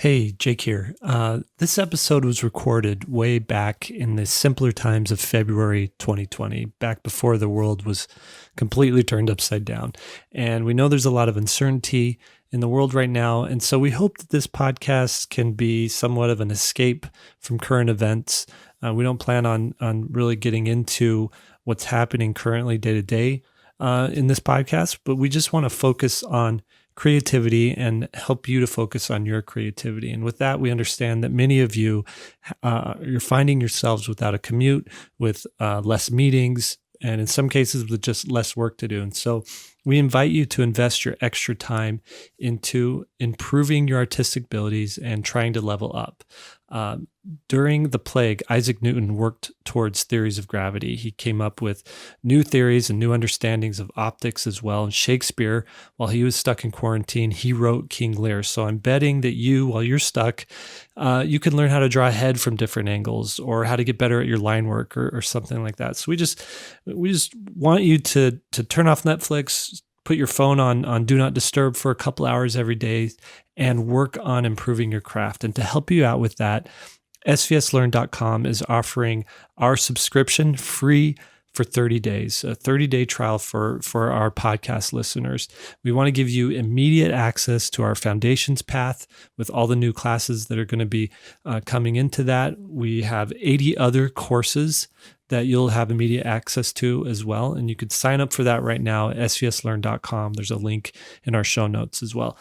Hey, Jake here. This episode was recorded way back in the simpler times of February 2020, back before the world was completely turned upside down. And we know there's a lot of uncertainty in the world right now. And so we hope that this podcast can be somewhat of an escape from current events. We don't plan on really getting into what's happening currently day to day in this podcast, but we just want to focus on creativity and help you to focus on your creativity. And with that, we understand that many of you, you're finding yourselves without a commute, with less meetings, and in some cases with just less work to do. And so we invite you to invest your extra time into improving your artistic abilities and trying to level up. During the plague, Isaac Newton worked towards theories of gravity. He came up with new theories and new understandings of optics as well. And Shakespeare, while he was stuck in quarantine, he wrote King Lear. So I'm betting that you, while you're stuck, you can learn how to draw a head from different angles or how to get better at your line work or something like that. So we just want you to turn off Netflix, put your phone on Do Not Disturb for a couple hours every day, and work on improving your craft. And to help you out with that, SVSLearn.com is offering our subscription free for 30 days, a 30-day trial for our podcast listeners. We want to give you immediate access to our foundations path with all the new classes that are going to be coming into that. We have 80 other courses that you'll have immediate access to as well. And you could sign up for that right now at svslearn.com. There's a link in our show notes as well.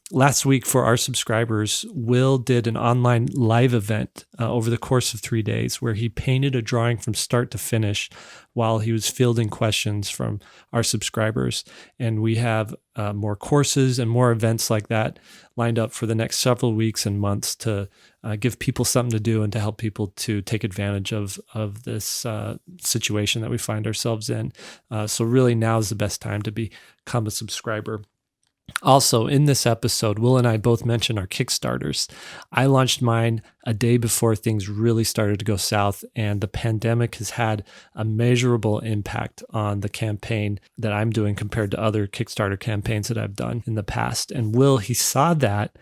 Last week for our subscribers, Will did an online live event over the course of 3 days where he painted a drawing from start to finish while he was fielding questions from our subscribers. And we have more courses and more events like that lined up for the next several weeks and months to give people something to do and to help people to take advantage of this situation that we find ourselves in. So really now is the best time to become a subscriber. Also, in this episode, Will and I both mentioned our Kickstarters. I launched mine a day before things really started to go south, and the pandemic has had a measurable impact on the campaign that I'm doing compared to other Kickstarter campaigns that I've done in the past. And Will, he saw that,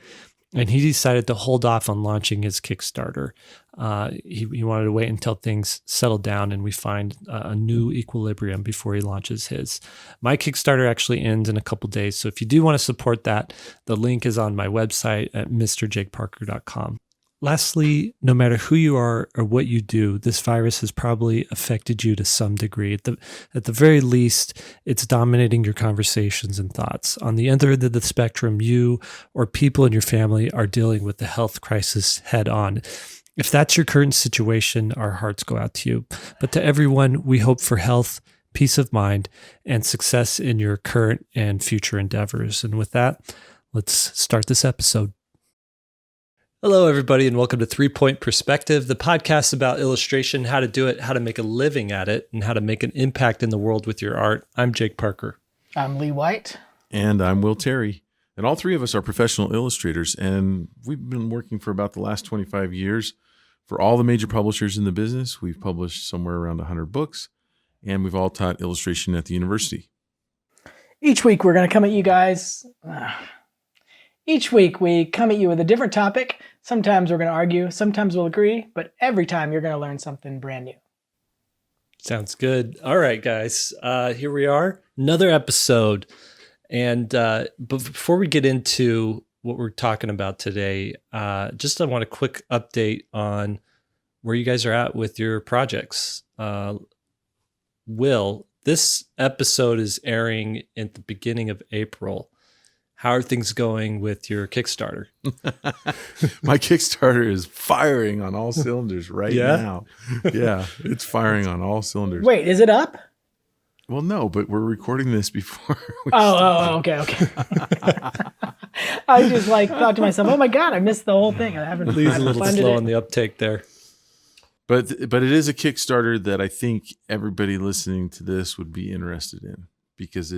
and he decided to hold off on launching his Kickstarter. He wanted to wait until things settle down and we find a new equilibrium before he launches his. My Kickstarter actually ends in a couple days. So if you do want to support that, the link is on my website at mrjakeparker.com. Lastly, no matter who you are or what you do, this virus has probably affected you to some degree. At the very least, it's dominating your conversations and thoughts. On the other end of the spectrum, you or people in your family are dealing with the health crisis head on. If that's your current situation, our hearts go out to you. But to everyone, we hope for health, peace of mind, and success in your current and future endeavors. And with that, let's start this episode. Hello, everybody, and welcome to 3 Point Perspective, the podcast about illustration, how to do it, how to make a living at it, and how to make an impact in the world with your art. I'm Jake Parker. I'm Lee White. And I'm Will Terry. And all three of us are professional illustrators, and we've been working for about the last 25 years for all the major publishers in the business. We've published somewhere around 100 books, and we've all taught illustration at the university. Each week, we're going to come at you guys. Each week, we come at you with a different topic. Sometimes we're going to argue, sometimes we'll agree, but every time you're going to learn something brand new. Sounds good. All right, guys, here we are, another episode. And but before we get into what we're talking about today, I want a quick update on where you guys are at with your projects. Will, this episode is airing at the beginning of April. How are things going with your Kickstarter? My Kickstarter is firing on all cylinders now. Yeah, it's firing on all cylinders. Wait, is it up? Well, no, but we're recording this before we start. Okay. I just thought to myself, oh my God, I missed the whole thing. I haven't Lee's a little slow on the uptake there. But it is a Kickstarter that I think everybody listening to this would be interested in because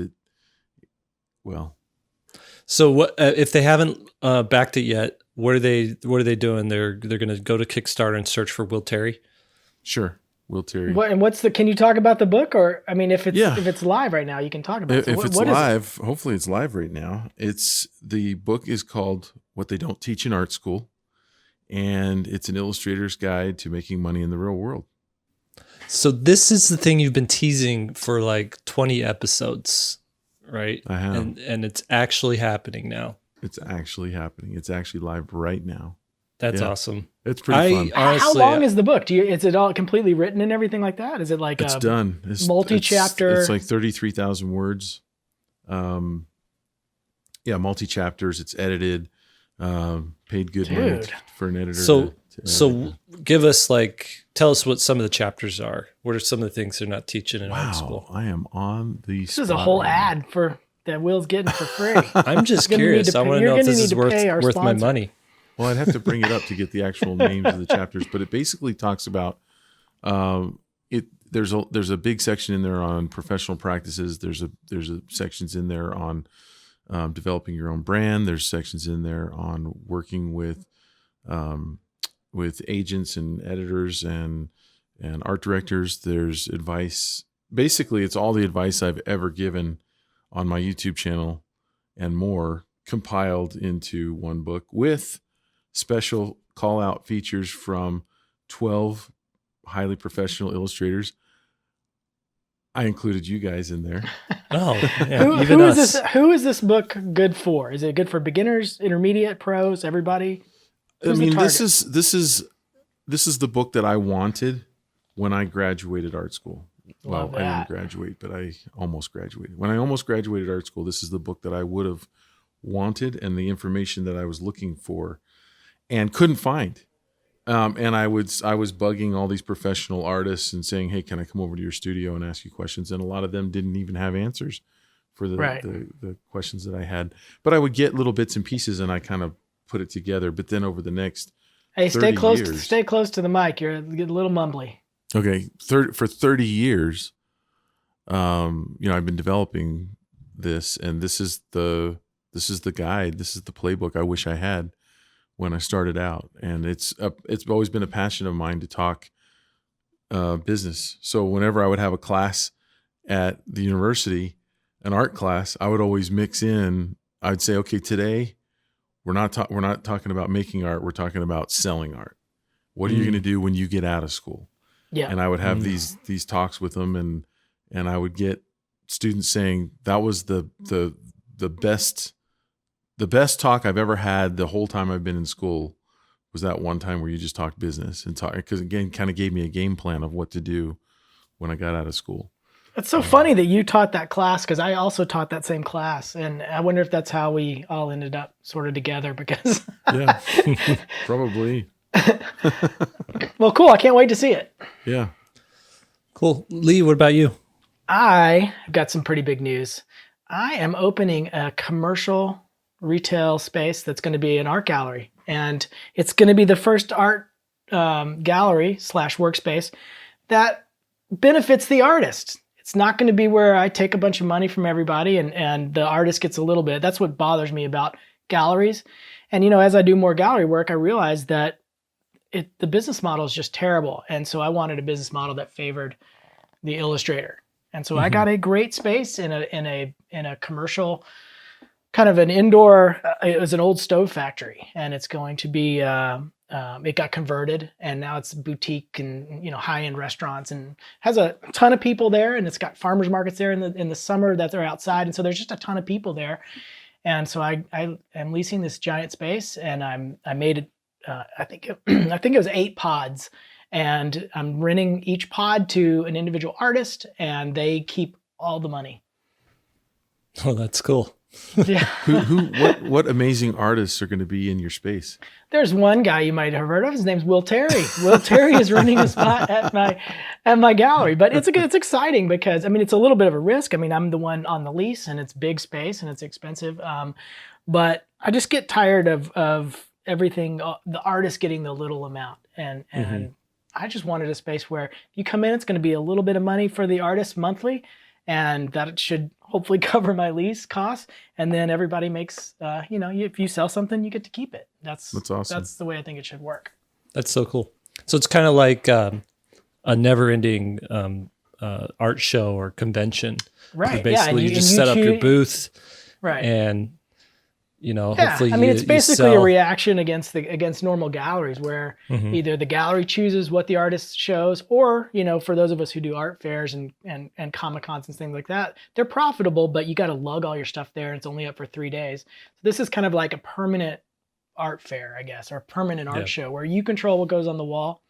So what if they haven't backed it yet? What are they doing? They're going to go to Kickstarter and search for Will Terry. Sure, Will Terry. Can you talk about the book, or I mean, if it's live right now, you can talk about it. If it's live, hopefully it's live right now. The book is called what they don't teach in art school. And it's an illustrator's guide to making money in the real world. So this is the thing you've been teasing for like 20 episodes, right? I have. And it's actually happening now. It's actually happening. It's actually live right now. That's Yeah. awesome. It's pretty fun. Honestly, How long is the book? Is it all completely written and everything like that? Is it like It's done. It's multi-chapter? It's like 33,000 words. Multi-chapters. It's edited. Paid good money Dude. for an editor. So to edit. tell us what some of the chapters are. What are some of the things they're not teaching in art school? I am on the This is a whole ad for that Will's getting for free. I'm just You're gonna curious. need to I pay- want to you're know if gonna this need is to pay our worth my sponsor. money. Well, I'd have to bring it up to get the actual names of the chapters, but it basically talks about there's a big section in there on professional practices. There's sections in there on developing your own brand. There's sections in there on working with agents and editors and art directors. There's advice. Basically, it's all the advice I've ever given on my YouTube channel and more compiled into one book with special call out features from 12 highly professional illustrators. I included you guys in there. Oh, yeah, Who is this book good for? Is it good for beginners, intermediate, pros, everybody? Who's the target? This is the book that I wanted when I graduated art school. Love Well, I that. didn't graduate, but I almost graduated. When I almost graduated art school, this is the book that I would have wanted and the information that I was looking for and couldn't find. And I was bugging all these professional artists and saying, "Hey, can I come over to your studio and ask you questions?" And a lot of them didn't even have answers for the questions that I had. But I would get little bits and pieces, and I kind of put it together. But then over the next Hey, 30 years, stay close to the mic. You're getting a little mumbly. okay, for 30 years, I've been developing this, and this is the guide. This is the playbook I wish I had when I started out. And it's always been a passion of mine to talk business. So whenever I would have a class at the university, an art class, I would always mix in. I'd say, okay, today we're not talking about making art. We're talking about selling art. What are you going to do when you get out of school? Yeah. And I would have these talks with them, and I would get students saying that was the best talk I've ever had the whole time I've been in school was that one time where you just talked business and talk, because again, kind of gave me a game plan of what to do when I got out of school. It's so funny that you taught that class because I also taught that same class. And I wonder if that's how we all ended up sort of together because. Yeah, probably. Well, cool. I can't wait to see it. Yeah. Cool. Lee, what about you? I've got some pretty big news. I am opening a commercial retail space that's going to be an art gallery. And it's going to be the first art gallery / workspace that benefits the artist. It's not going to be where I take a bunch of money from everybody and the artist gets a little bit. That's what bothers me about galleries. And, as I do more gallery work, I realize that the business model is just terrible. And so I wanted a business model that favored the illustrator. And so I got a great space in a commercial, kind of an indoor. It was an old stove factory, and it's going to be. It got converted, and now it's boutique and high-end restaurants, and has a ton of people there. And it's got farmers markets there in the summer that they're outside, and so there's just a ton of people there. And so I am leasing this giant space, and I made it. I think it was 8 pods. And I'm renting each pod to an individual artist, and they keep all the money. Oh, that's cool. Yeah. What amazing artists are going to be in your space? There's one guy you might have heard of. His name's Will Terry. Will Terry is renting a spot at my gallery. But it's exciting because it's a little bit of a risk. I'm the one on the lease, and it's big space and it's expensive. But I just get tired of everything. The artist getting the little amount, and I just wanted a space where if you come in, it's going to be a little bit of money for the artist monthly, and that it should hopefully cover my lease costs. And then everybody makes, if you sell something, you get to keep it. That's awesome. That's the way I think it should work. That's so cool. So it's kind of like a never-ending art show or convention. Right. So basically, you just set up your booth, right, and hopefully I mean, it's you basically a sell. reaction against normal galleries where either the gallery chooses what the artist shows, or for those of us who do art fairs and Comic Cons and things like that, they're profitable, but you got to lug all your stuff there, and it's only up for 3 days. So this is kind of like a permanent art fair, I guess, or a permanent art show where you control what goes on the wall.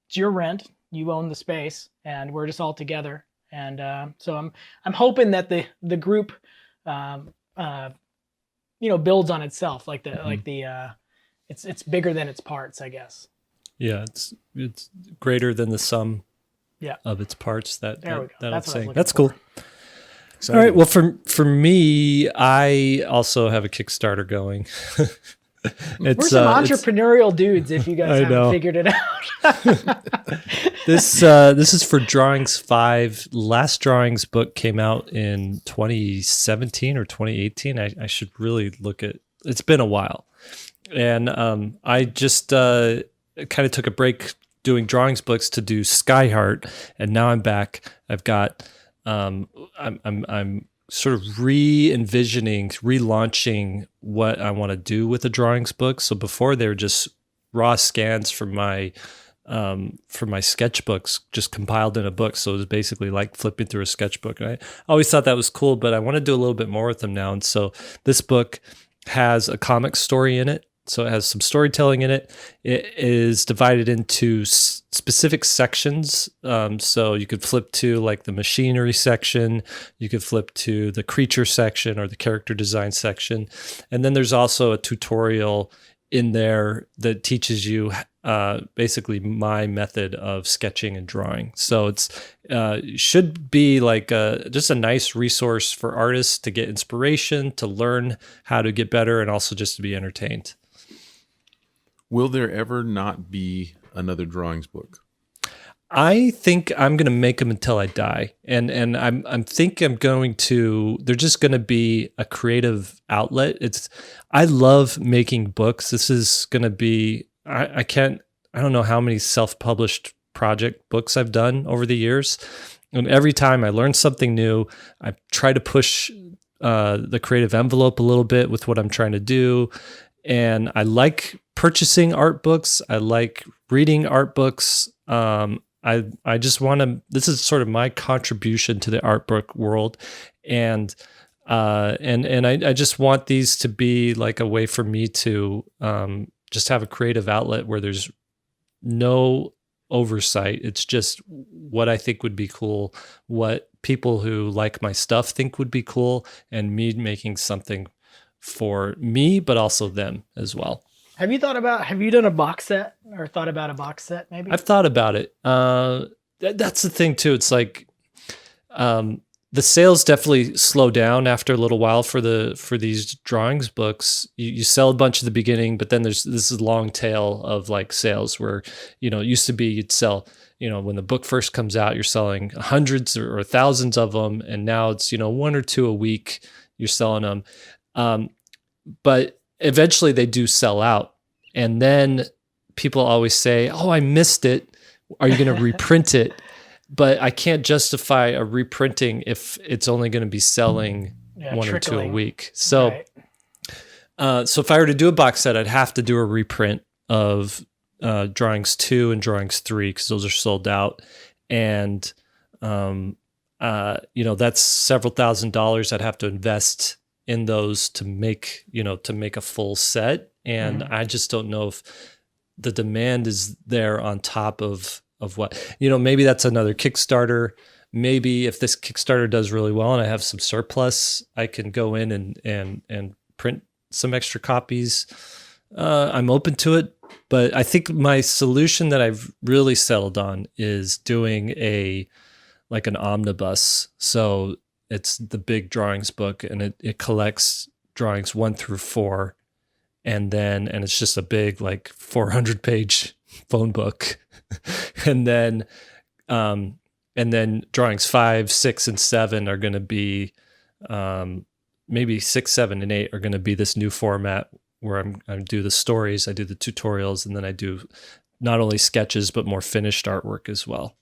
It's your rent, you own the space, and we're just all together. And so I'm hoping that the group builds on itself, like it's bigger than its parts, I guess. Yeah, it's greater than the sum of its parts. There we go. That's saying. That's That's cool. Exciting. All right. Well, for me, I also have a Kickstarter going. We're some entrepreneurial dudes, if you guys haven't figured it out. This is for Drawings 5. Last Drawings book came out in 2017 or 2018. I should really look at. It's been a while, and I just kind of took a break doing drawings books to do Skyheart, and now I'm back. I've got I'm sort of re-envisioning, relaunching what I want to do with the drawings book. So before they were just raw scans from my sketchbooks, just compiled in a book. So it was basically like flipping through a sketchbook. And I always thought that was cool, but I want to do a little bit more with them now. And so this book has a comic story in it. So it has some storytelling in it. It is divided into specific sections. So you could flip to like the machinery section. You could flip to the creature section or the character design section. And then there's also a tutorial in there that teaches you basically my method of sketching and drawing. So it's should be like just a nice resource for artists to get inspiration, to learn how to get better, and also just to be entertained. Will there ever not be another drawings book? I think I'm going to make them until I die, and I'm going to. They're just going to be a creative outlet. I love making books. This is going to be. I don't know how many self-published project books I've done over the years, and every time I learn something new, I try to push the creative envelope a little bit with what I'm trying to do. And I like purchasing art books. I like reading art books. I just want to. This is sort of my contribution to the art book world, and I just want these to be like a way for me to just have a creative outlet where there's no oversight. It's just what I think would be cool, what people who like my stuff think would be cool, and me making something for me, but also them as well. Have you done a box set or thought about a box set maybe? I've thought about it. That's the thing too. It's like the sales definitely slow down after a little while for these drawings books. You sell a bunch at the beginning, but then there's this long tail of like sales where, it used to be you'd sell, when the book first comes out, you're selling hundreds or thousands of them. And now it's, 1 or 2 a week you're selling them. But eventually they do sell out. And then people always say, "Oh, I missed it. Are you going to reprint it?" But I can't justify a reprinting if it's only going to be selling 1 or 2 a week. So, so if I were to do a box set, I'd have to do a reprint of Drawings 2 and Drawings 3 because those are sold out. And, that's several $1,000s I'd have to invest in those to make a full set. And I just don't know if the demand is there on top of what, maybe that's another Kickstarter. Maybe if this Kickstarter does really well and I have some surplus, I can go in and print some extra copies. I'm open to it, but I think my solution that I've really settled on is doing an omnibus. So it's the big drawings book, and it collects drawings 1 through 4. And it's just a big 400-page phone book. and then drawings 5, 6, and 7 are going to be maybe 6, 7, and 8 are going to be this new format where I do the stories, I do the tutorials, and then I do not only sketches but more finished artwork as well.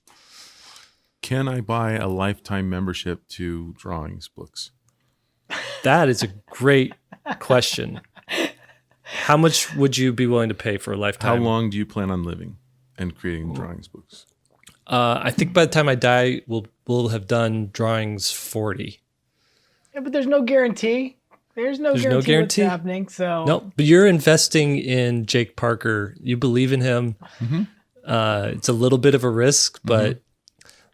Can I buy a lifetime membership to drawings books? That is a great question. How much would you be willing to pay for a How lifetime? long do you plan on living and creating drawings books? I think by the time I die, we'll have done drawings 40. Yeah, but there's no guarantee. There's no guarantee what's happening. So No, but you're investing in Jake Parker. You believe in him. Mm-hmm. It's a little bit of a risk, but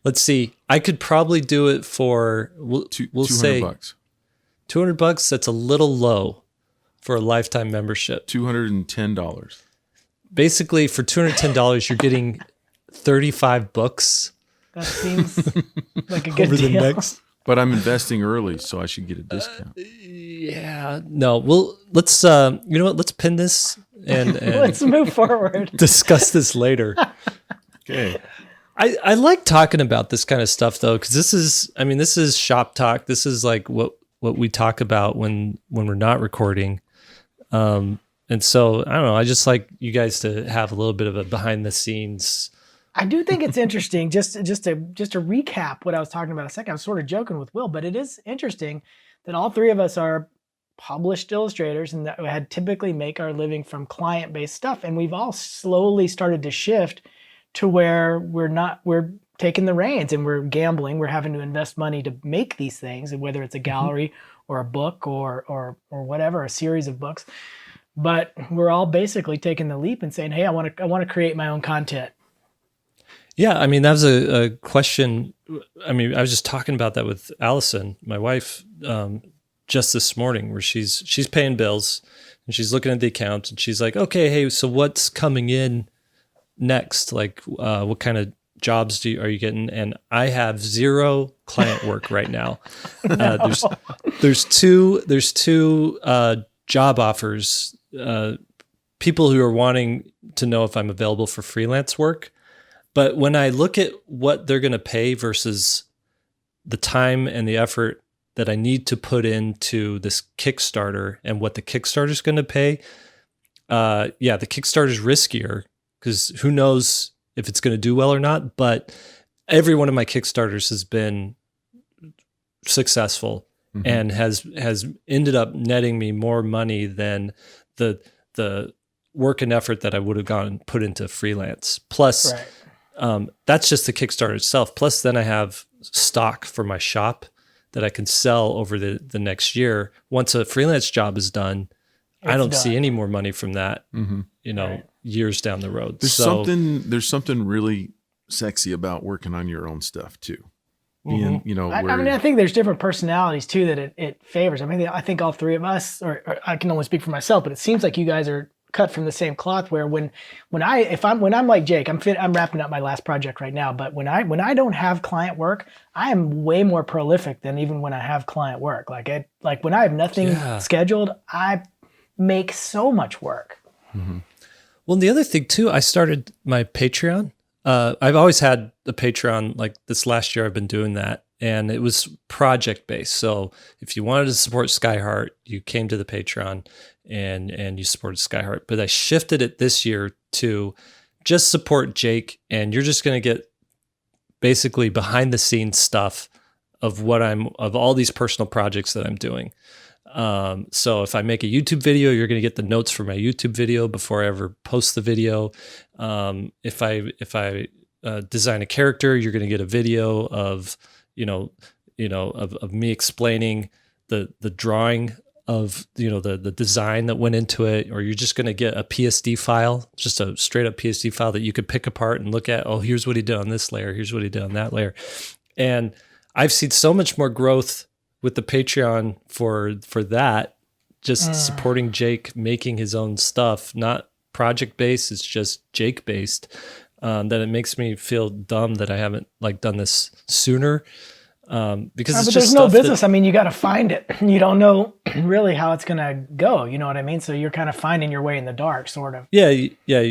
let's see. I could probably do it for we'll say $200. $200. That's a little low for a lifetime membership. $210. Basically, for $210, you're getting 35 books. that seems like a good Over the deal. next. But I'm investing early, so I should get a discount. Yeah, no. Well, let's you know what? Let's pin this and Let's move forward. discuss this later. Okay. I like talking about this kind of stuff though, because this is shop talk. This is like what we talk about when we're not recording. And so I don't know. I just like you guys to have a little bit of a behind the scenes. I do think it's interesting. Just to recap what I was talking about a second. I was sort of joking with Will, but it is interesting that all three of us are published illustrators and that we had typically make our living from client-based stuff, and we've all slowly started to shift to where we're taking the reins and we're gambling. We're having to invest money to make these things, and whether it's a gallery or a book or whatever, a series of books. But we're all basically taking the leap and saying, "Hey, I want to create my own content." Yeah, I mean, that was a question. I mean, I was just talking about that with Allison, my wife, just this morning, where she's paying bills and she's looking at the account and she's like, okay, hey, so what's coming in next? Like, what kind of jobs are you getting? And I have 0 client work right now. There's two job offers, people who are wanting to know if I'm available for freelance work. But when I look at what they're going to pay versus the time and the effort that I need to put into this Kickstarter and what the Kickstarter is going to pay, the Kickstarter is riskier because who knows if it's going to do well or not. But every one of my Kickstarters has been successful and has ended up netting me more money than the work and effort that I would have put into freelance. Plus. Right. That's just the Kickstarter itself. Plus, then I have stock for my shop that I can sell over the next year. Once a freelance job is done, I don't see any more money from that, years down the road. There's something really sexy about working on your own stuff too. Being, I think there's different personalities too that it favors. I mean, I think all three of us, or I can only speak for myself, but it seems like you guys are cut from the same cloth. Where when I'm like Jake, I'm wrapping up my last project right now. But when I don't have client work, I am way more prolific than even when I have client work. Like when I have nothing scheduled, I make so much work. Mm-hmm. Well, the other thing too, I started my Patreon. I've always had a Patreon. Like this last year, I've been doing that. And it was project based. So if you wanted to support Skyheart, you came to the Patreon and you supported Skyheart. But I shifted it this year to just support Jake, and you're just going to get basically behind the scenes stuff of all these personal projects that I'm doing. So if I make a YouTube video, you're going to get the notes for my YouTube video before I ever post the video. If I design a character, you're going to get a video of me explaining the drawing of, the design that went into it, or you're just going to get a PSD file, just a straight up PSD file that you could pick apart and look at. Oh, here's what he did on this layer. Here's what he did on that layer. And I've seen so much more growth with the Patreon for that, just supporting Jake, making his own stuff, not project based. It's just Jake based. That it makes me feel dumb that I haven't done this sooner. Because it's just there's no business. I mean, you got to find it. You don't know really how it's going to go. You know what I mean? So you're kind of finding your way in the dark, sort of. Yeah,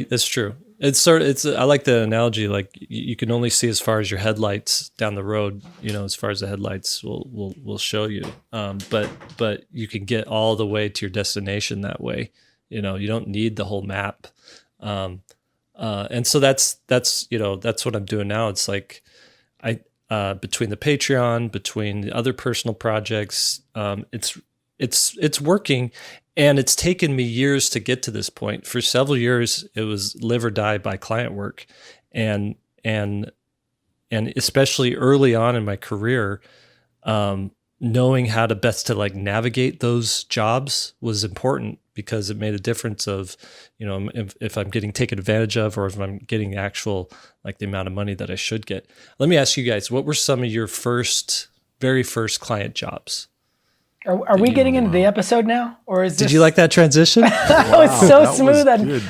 that's true. I like the analogy. Like you can only see as far as your headlights down the road. As far as the headlights will show you. But you can get all the way to your destination that way. You don't need the whole map. And so that's what I'm doing now. It's like between the Patreon, between the other personal projects, it's working, and it's taken me years to get to this point. For several years, it was live or die by client work, and especially early on in my career, knowing how to best to like navigate those jobs was important, because it made a difference of, if I'm getting taken advantage of, or if I'm getting actual, like the amount of money that I should get. Let me ask you guys, what were some of your very first client jobs? Are we getting into the episode now, or is this? Did you like that transition? That was so smooth.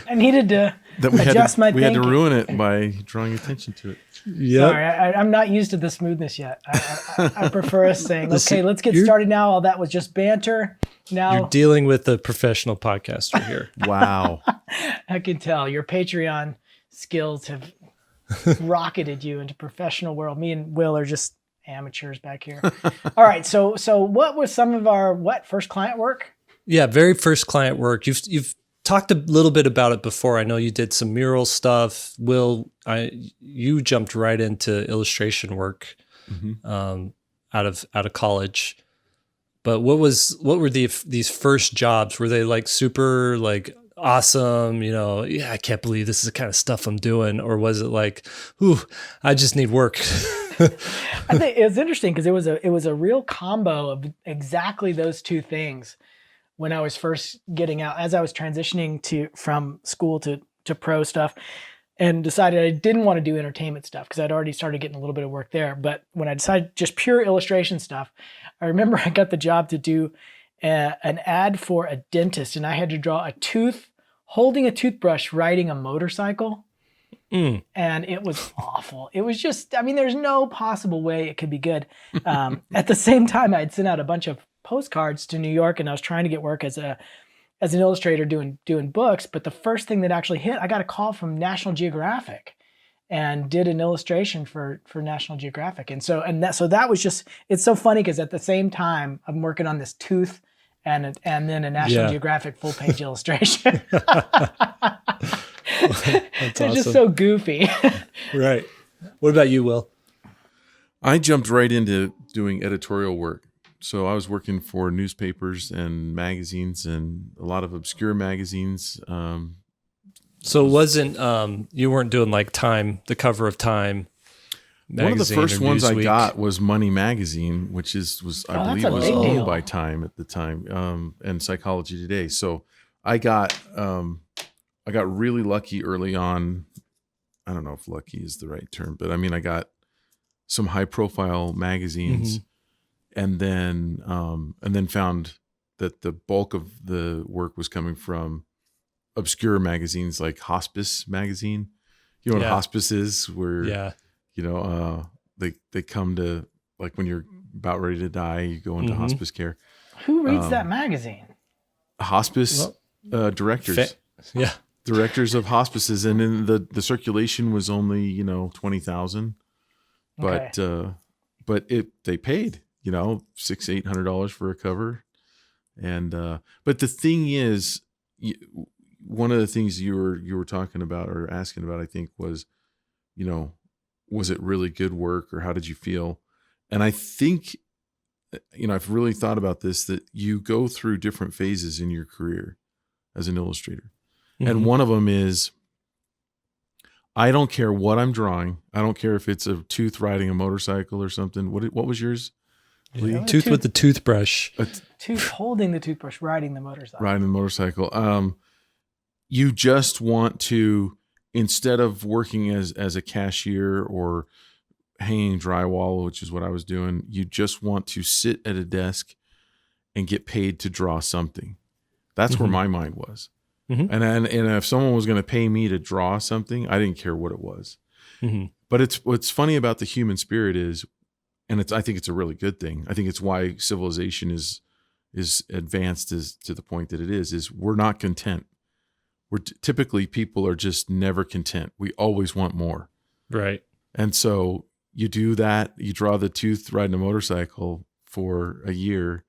I needed to adjust my thinking. We had to ruin it by drawing attention to it. Yeah. Sorry, I'm not used to the smoothness yet. I prefer us saying, okay, let's get started now. All that was just banter. Now you're dealing with a professional podcaster here. Wow. I can tell your Patreon skills have rocketed you into professional world. Me and Will are just amateurs back here. All right. So what was some of our first client work? Yeah, very first client work. You've talked a little bit about it before. I know you did some mural stuff. Will, you jumped right into illustration work out of college. But what were these first jobs? Were they like super like awesome? I can't believe this is the kind of stuff I'm doing, or was it like, ooh, I just need work? I think it was interesting because it was a real combo of exactly those two things. When I was first getting out, as I was transitioning from school to pro stuff, and decided I didn't want to do entertainment stuff because I'd already started getting a little bit of work there. But when I decided just pure illustration stuff, I remember I got the job to do an ad for a dentist, and I had to draw a tooth holding a toothbrush riding a motorcycle. And it was awful. It was just, there's no possible way it could be good. At the same time, I had sent out a bunch of postcards to New York, and I was trying to get work as an illustrator doing books. But the first thing that actually hit, I got a call from National Geographic and did an illustration for National Geographic. So that was just, it's so funny because at the same time I'm working on this tooth and then a National Geographic full page illustration. It's awesome. Just so goofy. Right. What about you, Will? I jumped right into doing editorial work. So I was working for newspapers and magazines, and a lot of obscure magazines. So it wasn't, you weren't doing like Time, the cover of Time magazine? One of the first ones I got was Money Magazine, which I believe was owned by Time at the time, and Psychology Today. So I got really lucky early on. I don't know if lucky is the right term, but I got some high profile magazines. And then found that the bulk of the work was coming from obscure magazines like Hospice Magazine. You know what Hospice is? Where they come to, like, when you're about ready to die, you go into hospice care. Who reads that magazine? Hospice directors. Directors of hospices, and then the circulation was only 20,000, but they paid. $600-800 for a cover. And, but the thing is, one of the things you were talking about or asking about, I think was, was it really good work, or how did you feel? And I think, I've really thought about this, that you go through different phases in your career as an illustrator. And one of them is, I don't care what I'm drawing. I don't care if it's a tooth riding a motorcycle or something. What was yours? Yeah. Tooth with the toothbrush. Tooth holding the toothbrush, riding the motorcycle. Riding the motorcycle. You just want to, instead of working as a cashier or hanging drywall, which is what I was doing, you just want to sit at a desk and get paid to draw something. That's where my mind was. And if someone was going to pay me to draw something, I didn't care what it was. But what's funny about the human spirit is, and I think it's a really good thing. I think it's why civilization is advanced to the point that it is we're not content. Typically people are just never content. We always want more. Right. And so you do that, you draw the tooth riding a motorcycle for a year,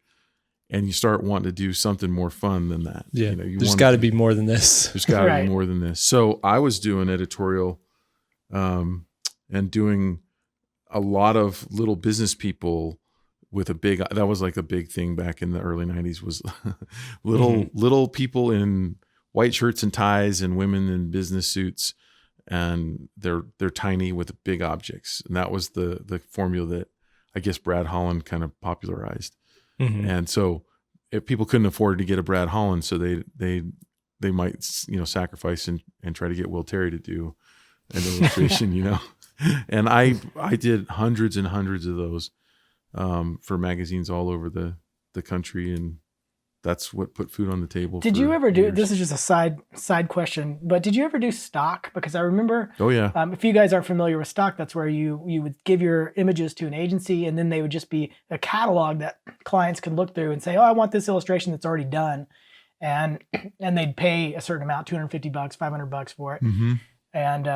and you start wanting to do something more fun than that. Yeah. There's got to be more than this. There's got to be more than this. So I was doing editorial and doing a lot of little business people with that was like a big thing back in the early 90s, was little people in white shirts and ties and women in business suits, and they're tiny with big objects. And that was the formula that I guess Brad Holland kind of popularized. And so if people couldn't afford to get a Brad Holland, so they might, sacrifice and try to get Will Terry to do an illustration, And I did hundreds and hundreds of those for magazines all over the country, and that's what put food on the table. Did you ever do, years. this is just a side question, but did you ever do stock? Because I remember, Oh yeah. If you guys aren't familiar with stock, that's where you would give your images to an agency, and then they would just be a catalog that clients could look through and say, oh, I want this illustration that's already done. And they'd pay a certain amount, $250, $500 for it. And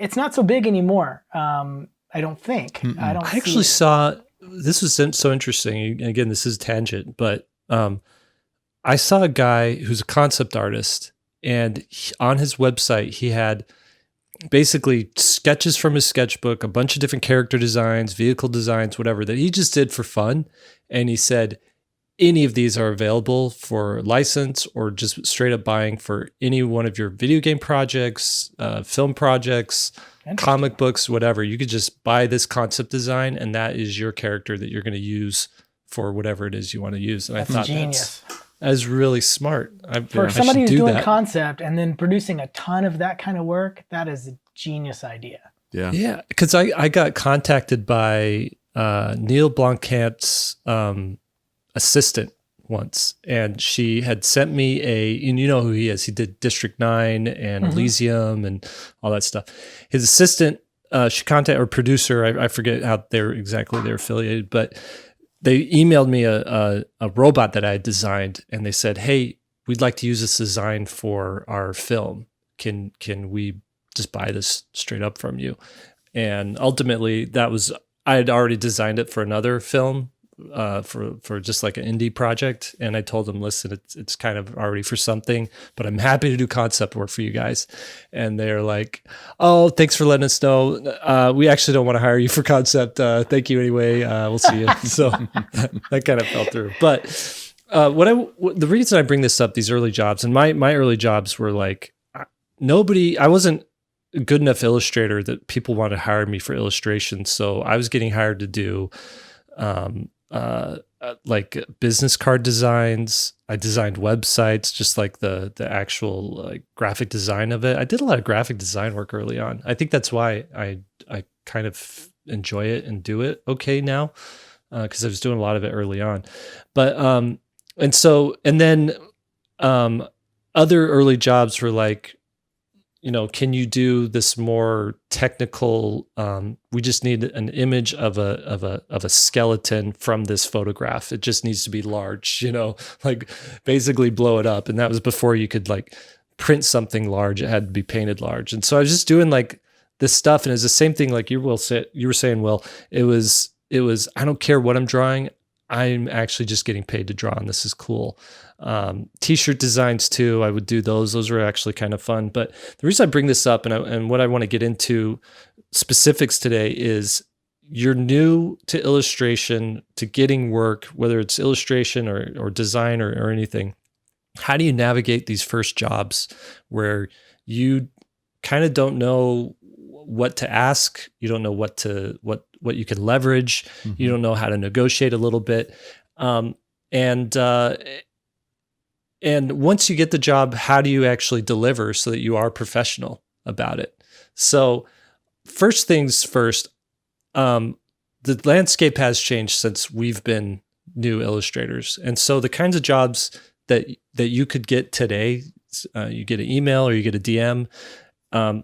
it's not so big anymore. I don't think. I actually saw, this was so interesting. Again, this is a tangent, but I saw a guy who's a concept artist, and on his website, he had basically sketches from his sketchbook, a bunch of different character designs, vehicle designs, whatever, that he just did for fun. And he said, any of these are available for license or just straight up buying for any one of your video game projects, film projects, comic books, whatever. You could just buy this concept design, and that is your character that you're going to use for whatever it is you want to use. And That's I thought genius. That's really smart. For somebody who's doing concept and then producing a ton of that kind of work, that is a genius idea. Yeah. Yeah. Because I got contacted by Neil Blancant's assistant once, and she had sent me and you know who he is. He did District 9 and Elysium and all that stuff. His assistant, she contacted, or producer, I forget how they're affiliated, but they emailed me a robot that I had designed, and they said, hey, we'd like to use this design for our film. Can we just buy this straight up from you? And ultimately I had already designed it for another film, for just like an indie project. And I told them, listen, it's kind of already for something, but I'm happy to do concept work for you guys. And they're like, oh, thanks for letting us know. We actually don't want to hire you for concept. Thank you anyway. We'll see you. So that kind of fell through. But the reason I bring this up, these early jobs, and my early jobs were like, I wasn't a good enough illustrator that people wanted to hire me for illustration. So I was getting hired to do like business card designs. I designed websites, just like the actual like graphic design of it. I did a lot of graphic design work early on. I think that's why I kind of enjoy it and do it okay now, because I was doing a lot of it early on. But and then other early jobs were like, can you do this more technical? We just need an image of a skeleton from this photograph. It just needs to be large, like basically blow it up. And that was before you could like print something large. It had to be painted large. And so I was just doing like this stuff, and it's the same thing like you were saying, Will. It was I don't care what I'm drawing. I'm actually just getting paid to draw, and this is cool. T-shirt designs too, I would do those. Those were actually kind of fun. But the reason I bring this up and what I want to get into specifics today is you're new to illustration, to getting work, whether it's illustration or design or anything. How do you navigate these first jobs where you kind of don't know what to ask? You don't know what you can leverage. You don't know how to negotiate a little bit. And once you get the job, how do you actually deliver so that you are professional about it? So first things first, the landscape has changed since we've been new illustrators. And so the kinds of jobs that you could get today, you get an email or you get a DM,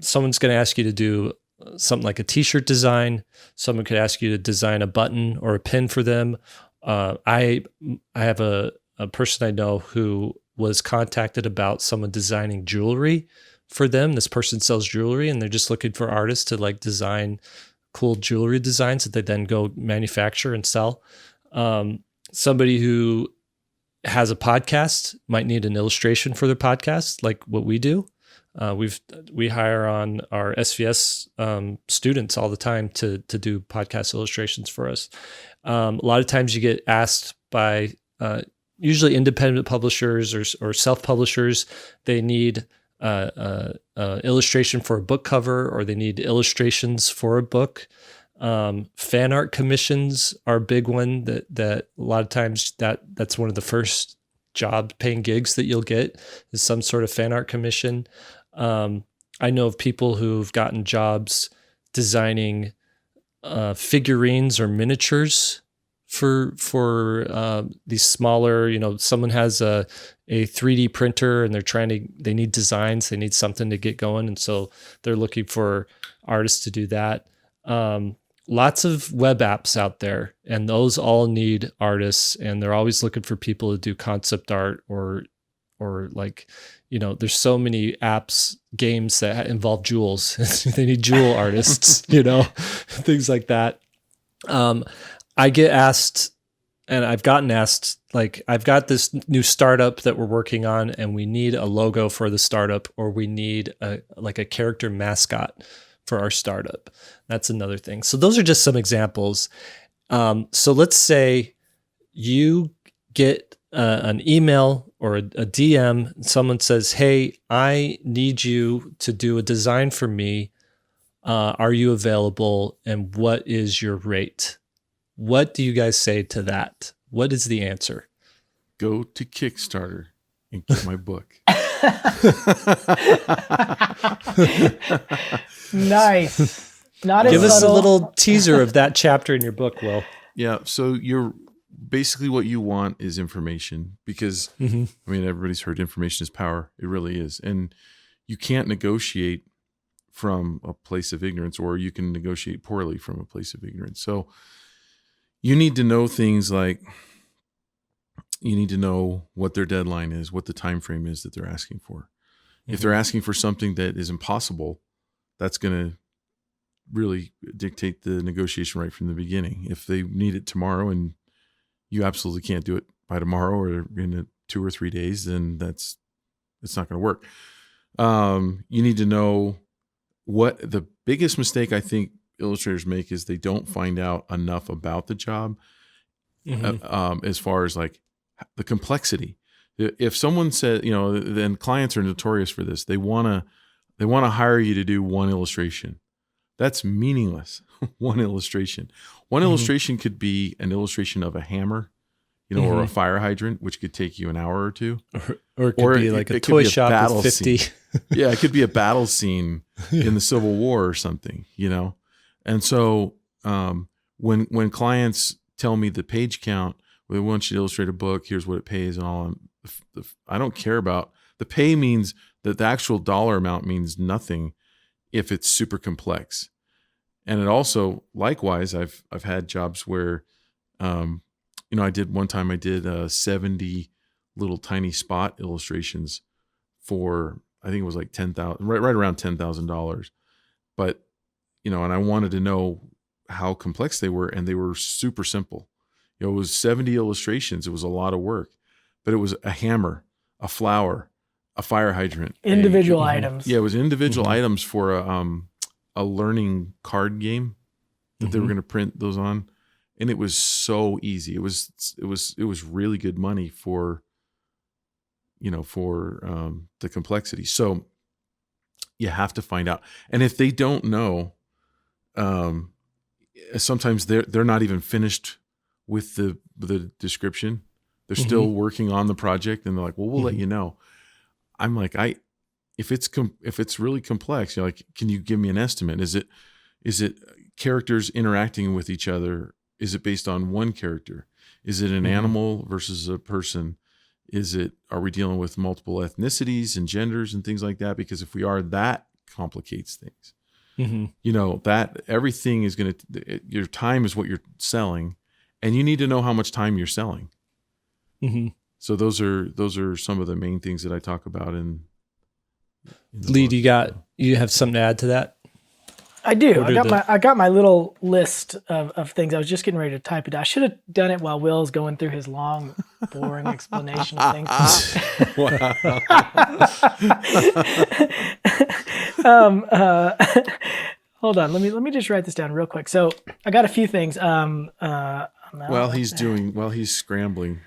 someone's going to ask you to do something like a t-shirt design. Someone could ask you to design a button or a pin for them. I have a person I know who was contacted about someone designing jewelry for them. This person sells jewelry, and they're just looking for artists to like design cool jewelry designs that they then go manufacture and sell. Somebody who has a podcast might need an illustration for their podcast, like what we do. We hire on our SVS students all the time to do podcast illustrations for us. A lot of times you get asked by usually independent publishers or self-publishers. They need illustration for a book cover, or they need illustrations for a book. Fan art commissions are a big one that a lot of times that's one of the first job paying gigs that you'll get is some sort of fan art commission. I know of people who've gotten jobs designing figurines or miniatures for these smaller, someone has a 3D printer and they need designs, they need something to get going. And so they're looking for artists to do that. Lots of web apps out there, and those all need artists, and they're always looking for people to do concept art or there's so many apps, games that involve jewels. They need jewel artists, things like that. I get asked, and I've gotten asked, like, I've got this new startup that we're working on, and we need a logo for the startup, or we need a character mascot for our startup. That's another thing. So those are just some examples. So let's say you get an email or a DM, someone says, "Hey, I need you to do a design for me. Are you available? And what is your rate?" What do you guys say to that? What is the answer? Go to Kickstarter and get my book. Nice. Not Give as us a subtle. little teaser of that chapter in your book, Will. Yeah. So you're basically what you want is information, because everybody's heard information is power. It really is. And you can't negotiate from a place of ignorance, or you can negotiate poorly from a place of ignorance. So you need to know things like, you need to know what their deadline is, what the time frame is that they're asking for. If they're asking for something that is impossible, that's going to really dictate the negotiation right from the beginning. If they need it tomorrow and you absolutely can't do it by tomorrow or in 2 or 3 days, then it's not going to work. You need to know what the biggest mistake I think illustrators make is they don't find out enough about the job, as far as like the complexity. If someone said, then clients are notorious for this. They want to hire you to do one illustration. That's meaningless. One illustration. One illustration could be an illustration of a hammer, or a fire hydrant, which could take you an hour or two. Or it could be like a toy shop with 50. Yeah, it could be a battle scene in the Civil War or something, And so when clients tell me the page count, we want you to illustrate a book, here's what it pays and all, I don't care about the pay. Means that the actual dollar amount means nothing if it's super complex. And it also, likewise, I've had jobs where, I did 70 little tiny spot illustrations for, I think it was like $10,000, right around $10,000. But, and I wanted to know how complex they were, and they were super simple. It was 70 illustrations. It was a lot of work, but it was a hammer, a flower, a fire hydrant, individual items. Yeah, it was individual items for a learning card game that they were going to print those on, and it was so easy. It was really good money for the complexity. So you have to find out, and if they don't know, sometimes they're not even finished with the description. They're still working on the project, and they're like, "Well, we'll let you know." I'm like, if it's really complex, like, can you give me an estimate? Is it characters interacting with each other? Is it based on one character? Is it an animal versus a person? Are we dealing with multiple ethnicities and genders and things like that? Because if we are, that complicates things. That everything is your time is what you're selling, and you need to know how much time you're selling. So those are some of the main things that I talk about in the Lee, book. you have something to add to that? I do. What are I got my little list of things. I was just getting ready to type it. I should have done it while Will's going through his long, boring explanation of things. Hold on. Let me just write this down real quick. So I got a few things. While he's scrambling.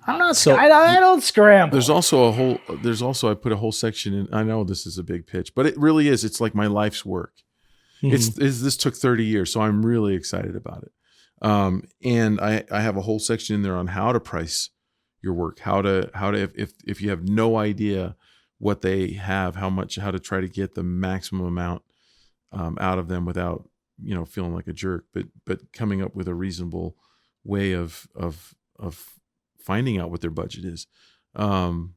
I'm not. I don't scramble. There's also I put a whole section in. I know this is a big pitch, but it really is. It's like my life's work. This took 30 years, so I'm really excited about it. And I have a whole section in there on how to price your work, how to if you have no idea what they have, how to try to get the maximum amount out of them without feeling like a jerk, but coming up with a reasonable way of finding out what their budget is. So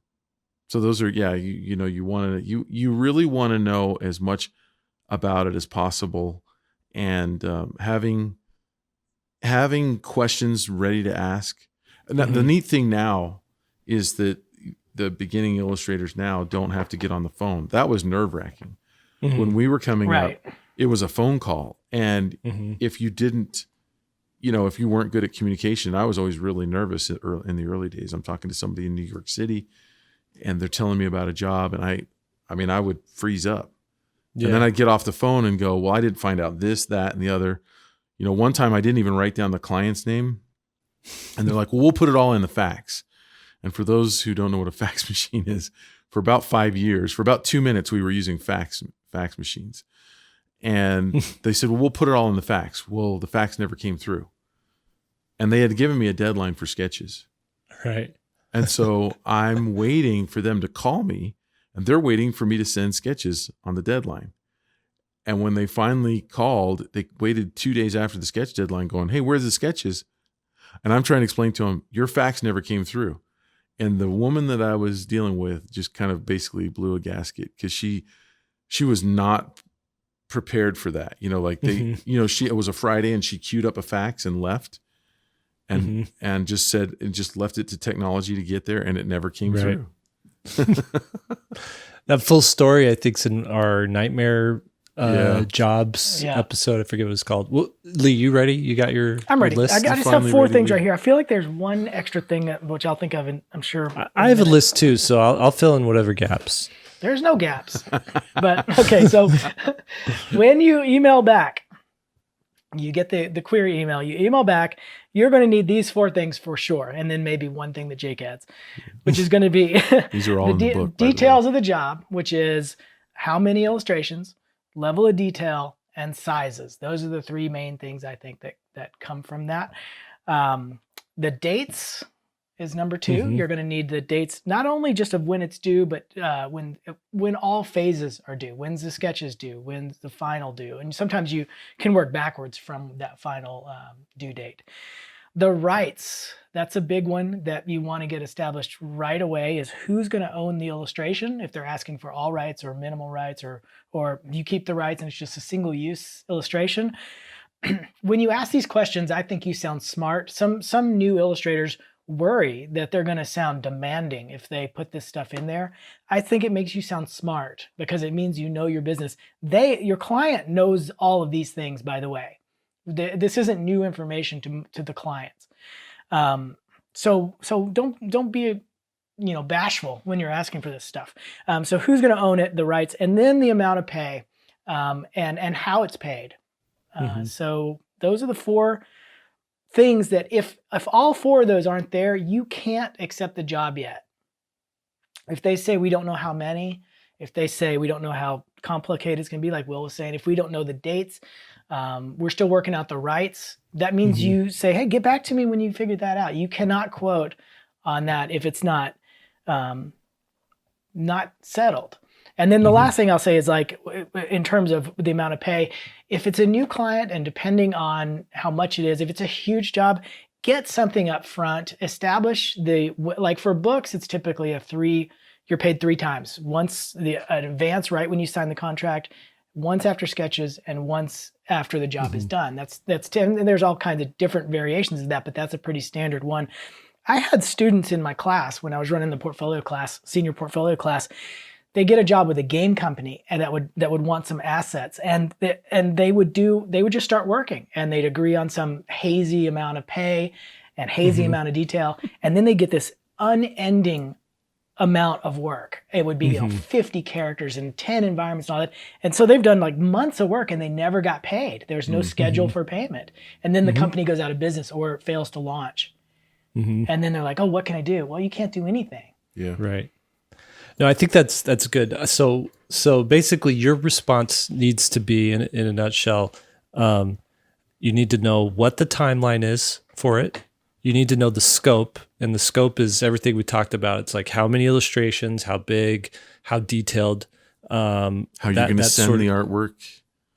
those are you really want to know as much about it as possible, and having questions ready to ask. And the neat thing now is that the beginning illustrators now don't have to get on the phone. That was nerve-wracking. When we were coming up, it was a phone call. And if you didn't, if you weren't good at communication, I was always really nervous in the early days. I'm talking to somebody in New York City and they're telling me about a job, and I would freeze up. Yeah. And then I'd get off the phone and go, well, I didn't find out this, that, and the other. One time I didn't even write down the client's name. And they're like, well, we'll put it all in the fax. And for those who don't know what a fax machine is, for about 5 years, for about 2 minutes, we were using fax machines. And they said, well, we'll put it all in the fax. Well, the fax never came through. And they had given me a deadline for sketches. Right. And so I'm waiting for them to call me, and they're waiting for me to send sketches on the deadline. And when they finally called, they waited 2 days after the sketch deadline going, hey, where's the sketches? And I'm trying to explain to them, your fax never came through. And the woman that I was dealing with just kind of basically blew a gasket, because she was not prepared for that. It was a Friday and she queued up a fax and left and just left it to technology to get there, and it never came through. That full story, I think, is in our Nightmare Jobs episode. I forget what it's called. Well, Lee, you ready? You got your I'm ready. list? I just have 4 things right here. I feel like there's one extra thing which I'll think of, and I'm sure. I have a list too, so I'll fill in whatever gaps. There's no gaps. But okay, so when you email back, you get the query email, you email back, you're going to need these 4 things for sure. And then maybe one thing that Jake adds, which is going to be these are all in the book, details of the job, which is how many illustrations, level of detail, and sizes. Those are the 3 main things I think that come from that. The dates is number 2. You're going to need the dates, not only just of when it's due, but when all phases are due. When's the sketches due? When's the final due? And sometimes you can work backwards from that final due date. The rights, that's a big one that you want to get established right away, is who's going to own the illustration, if they're asking for all rights or minimal rights, or you keep the rights and it's just a single-use illustration. When you ask these questions, I think you sound smart. Some new illustrators worry that they're going to sound demanding if they put this stuff in there. I think it makes you sound smart, because it means you know your business. Your client knows all of these things, by the way. This isn't new information to the clients. So don't be bashful when you're asking for this stuff. So who's going to own it, the rights, and then the amount of pay, and how it's paid. So those are the 4 things that if all 4 of those aren't there, you can't accept the job yet. If they say we don't know how many, if they say we don't know how complicated it's going to be, like Will was saying, if we don't know the dates, we're still working out the rights, that means you say, hey, get back to me when you figure that out. You cannot quote on that if it's not settled. And then the last thing I'll say is, like, in terms of the amount of pay, if it's a new client and depending on how much it is, if it's a huge job, get something up front, establish like for books, it's typically you're paid 3 times. Once an advance, right when you sign the contract, once after sketches, and once after the job is done. That's 10, and there's all kinds of different variations of that, but that's a pretty standard one. I had students in my class when I was running the portfolio class, senior portfolio class, they get a job with a game company and that would want some assets, and they would just start working, and they'd agree on some hazy amount of pay and hazy amount of detail, and then they get this unending amount of work. It would be 50 characters and 10 environments and all that. And so they've done like months of work and they never got paid. There's no schedule for payment. And then the company goes out of business or it fails to launch. And then they're like, oh, what can I do? Well, you can't do anything. Yeah. Right. No, I think that's good. So basically your response needs to be in a nutshell. You need to know what the timeline is for it. You need to know the scope, and the scope is everything we talked about. It's like how many illustrations, how big, how detailed, how you're going to send the artwork.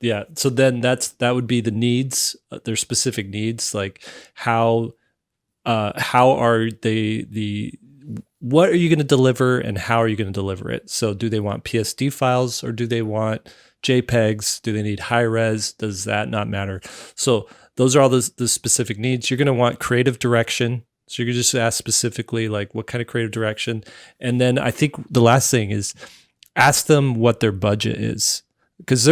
Yeah. So then that would be the needs, their specific needs, like how are what are you going to deliver and how are you going to deliver it? So do they want PSD files or do they want JPEGs? Do they need high res? Does that not matter? So those are all the specific needs. You're going to want creative direction. So you're going to just ask specifically, like, what kind of creative direction? And then I think the last thing is ask them what their budget is. Because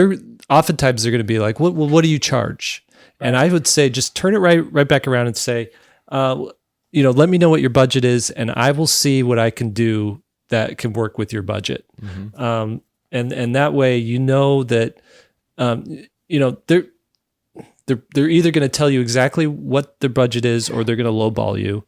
oftentimes they're going to be like, what do you charge? Right. And I would say just turn it right back around and say, let me know what your budget is, and I will see what I can do that can work with your budget. And that way, that, they're either going to tell you exactly what their budget is or they're going to lowball you.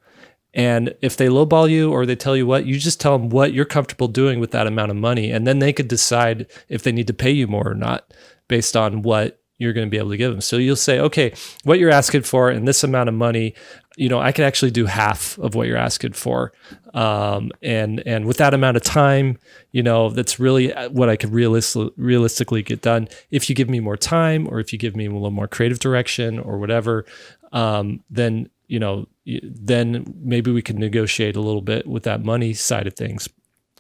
And if they lowball you or they tell you what, you just tell them what you're comfortable doing with that amount of money. And then they could decide if they need to pay you more or not based on what you're going to be able to give them. So you'll say, okay, what you're asking for and this amount of money, I can actually do half of what you're asking for. And with that amount of time, that's really what I could realistically get done. If you give me more time or if you give me a little more creative direction or whatever, then maybe we can negotiate a little bit with that money side of things.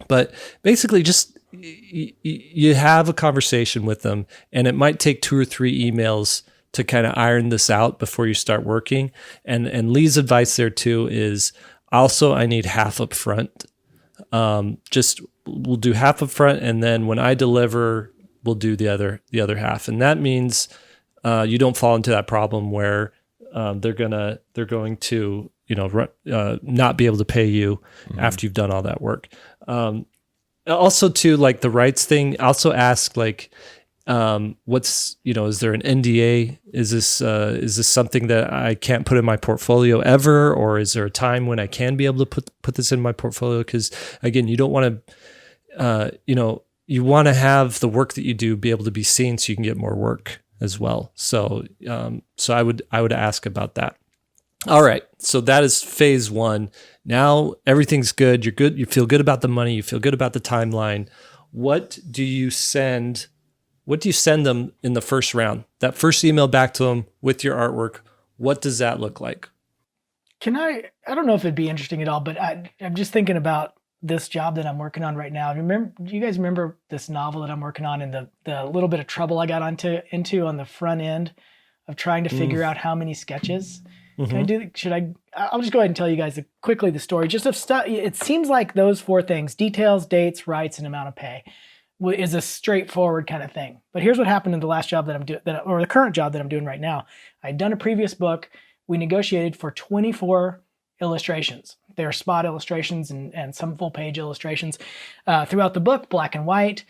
But basically just you have a conversation with them, and it might take 2 or 3 emails to kind of iron this out before you start working. And Lee's advice there too is also I need half up front. We'll do half up front, and then when I deliver, we'll do the other half. And that means you don't fall into that problem where they're going to not be able to pay you after you've done all that work. Also too, like the rights thing, also ask like, what's, is there an NDA? Is this something that I can't put in my portfolio ever? Or is there a time when I can be able to put this in my portfolio? Because again, you don't want to, you want to have the work that you do be able to be seen so you can get more work as well. So I would ask about that. All right. So that is phase 1. Now everything's good. You're good. You feel good about the money. You feel good about the timeline. What do you send them in the first round? That first email back to them with your artwork. What does that look like? I don't know if it'd be interesting at all, but I'm just thinking about this job that I'm working on right now. Do you guys remember this novel that I'm working on and the little bit of trouble I got into on the front end of trying to figure out how many sketches? I'll just go ahead and tell you guys quickly the story. Just of stuff. It seems like those 4 things: details, dates, rights, and amount of pay, is a straightforward kind of thing. But here's what happened in the last job that I'm doing, or the current job that I'm doing right now. I'd done a previous book. We negotiated for 24 illustrations. There are spot illustrations and some full page illustrations throughout the book, black and white.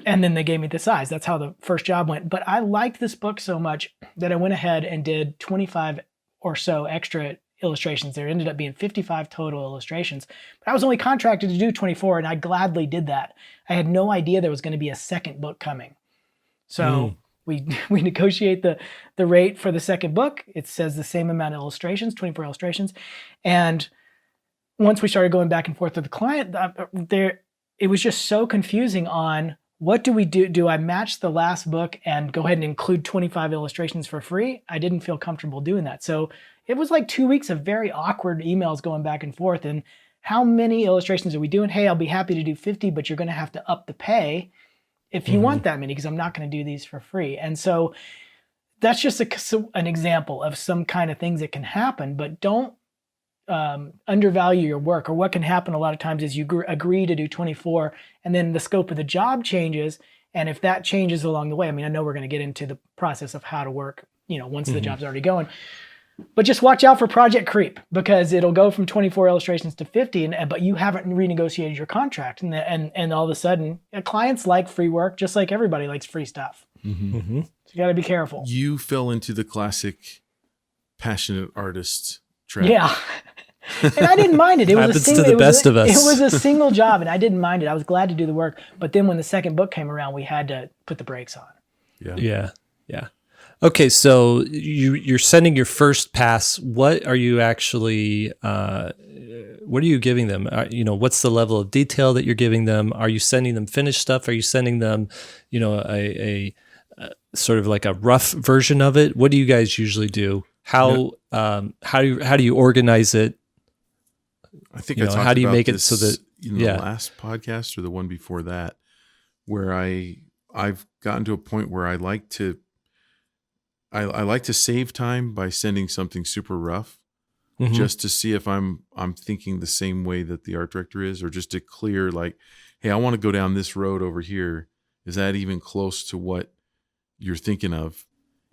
And then they gave me the size. That's how the first job went. But I liked this book so much that I went ahead and did 25 or so extra illustrations. There ended up being 55 total illustrations. But I was only contracted to do 24, and I gladly did that. I had no idea there was going to be a second book coming. So we negotiate the rate for the second book. It says the same amount of illustrations, 24 illustrations. And once we started going back and forth with the client, it was just so confusing on what do we do? Do I match the last book and go ahead and include 25 illustrations for free? I didn't feel comfortable doing that. So it was like 2 weeks of very awkward emails going back and forth. And how many illustrations are we doing? Hey, I'll be happy to do 50, but you're going to have to up the pay if you want that many, because I'm not going to do these for free. And so that's just an example of some kind of things that can happen, but don't undervalue your work, or what can happen a lot of times is you agree to do 24 and then the scope of the job changes. And if that changes along the way, I mean, I know we're going to get into the process of how to work, once the job's already going, but just watch out for project creep, because it'll go from 24 illustrations to 50, but you haven't renegotiated your contract. And all of a sudden, clients like free work, just like everybody likes free stuff. Mm-hmm. So you got to be careful. You fell into the classic passionate artist trap. Yeah. And I didn't mind it. It was to the best of us. It was a single job, and I didn't mind it. I was glad to do the work. But then when the second book came around, we had to put the brakes on. Yeah. Okay, so you're sending your first pass. What are you actually? What are you giving them? What's the level of detail that you're giving them? Are you sending them finished stuff? Are you sending them, a sort of like a rough version of it? What do you guys usually do? How do you organize it? I think I talked how do you about make it this so that in the last podcast or the one before that, where I've gotten to a point where I like to save time by sending something super rough, just to see if I'm thinking the same way that the art director is, or just to clear like, hey, I want to go down this road over here. Is that even close to what you're thinking of?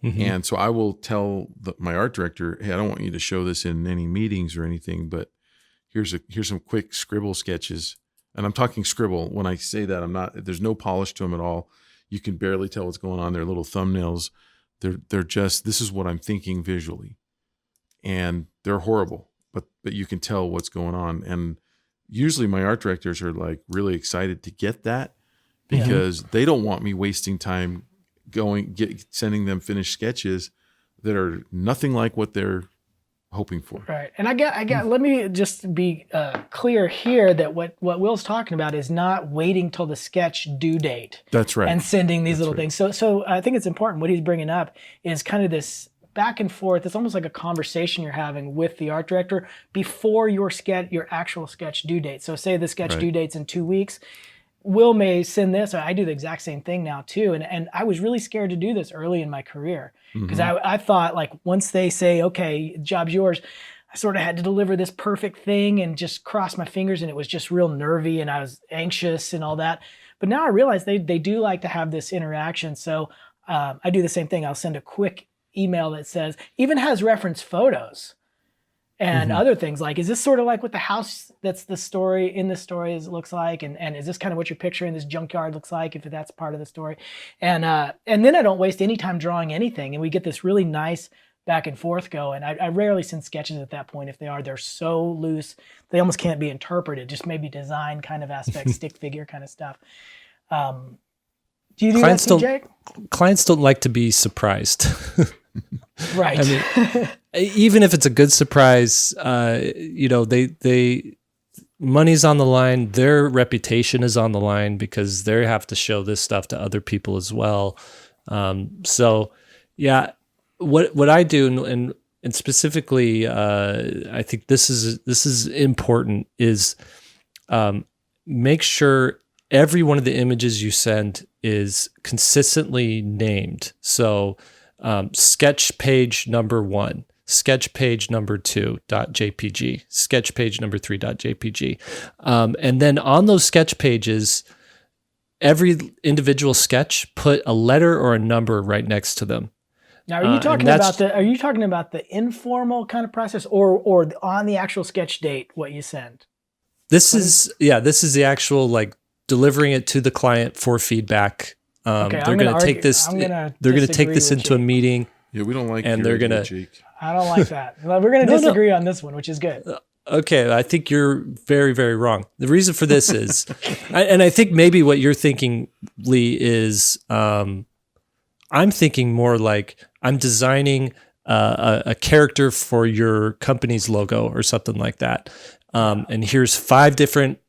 And so I will tell my art director, hey, I don't want you to show this in any meetings or anything, but here's some quick scribble sketches. And I'm talking scribble. When I say that, there's no polish to them at all. You can barely tell what's going on. They're little thumbnails. They're just, this is what I'm thinking visually. And they're horrible, but you can tell what's going on. And usually my art directors are like really excited to get that, because they don't want me wasting time sending them finished sketches that are nothing like what they're hoping for. Right. And I got let me just be clear here that what Will's talking about is not waiting till the sketch due date. That's right. And sending these little things. So I think it's important. What he's bringing up is kind of this back and forth. It's almost like a conversation you're having with the art director before your actual sketch due date. So say the sketch due date's in 2 weeks. Will may send this, or I do the exact same thing now too. And I was really scared to do this early in my career, because I thought, like, once they say, okay, job's yours, I sort of had to deliver this perfect thing and just cross my fingers, and it was just real nervy and I was anxious and all that. But now I realize they do like to have this interaction. So I do the same thing. I'll send a quick email that says, even has reference photos and other things, like, is this sort of like what the house that's the story in the story looks like, and is this kind of what you're picturing this junkyard looks like, if that's part of the story, and then I don't waste any time drawing anything, and we get this really nice back and forth going. I rarely send sketches at that point. If they're so loose they almost can't be interpreted, just maybe design kind of aspects, stick figure kind of stuff. Do you do clients that, TJ? Clients don't like to be surprised. Right. I mean, even if it's a good surprise, they money's on the line, their reputation is on the line, because they have to show this stuff to other people as well. So yeah, what I do, and specifically, I think this is important, is make sure every one of the images you send is consistently named. So sketch page number 1, sketch page number 2.jpg, sketch page number 3.jpg. And then on those sketch pages, every individual sketch, put a letter or a number right next to them. Now, are you talking about the informal kind of process, or on the actual sketch date, what you send? This is the actual, like, delivering it to the client for feedback. They're going to take this. They're going to take this into a meeting. Yeah, we don't like. And they're going to. Jake. I don't like that. We're going to disagree on this one, which is good. Okay, I think you're very, very wrong. The reason for this is, and I think maybe what you're thinking, Lee, is I'm thinking more like I'm designing a character for your company's logo or something like that. And here's 5 different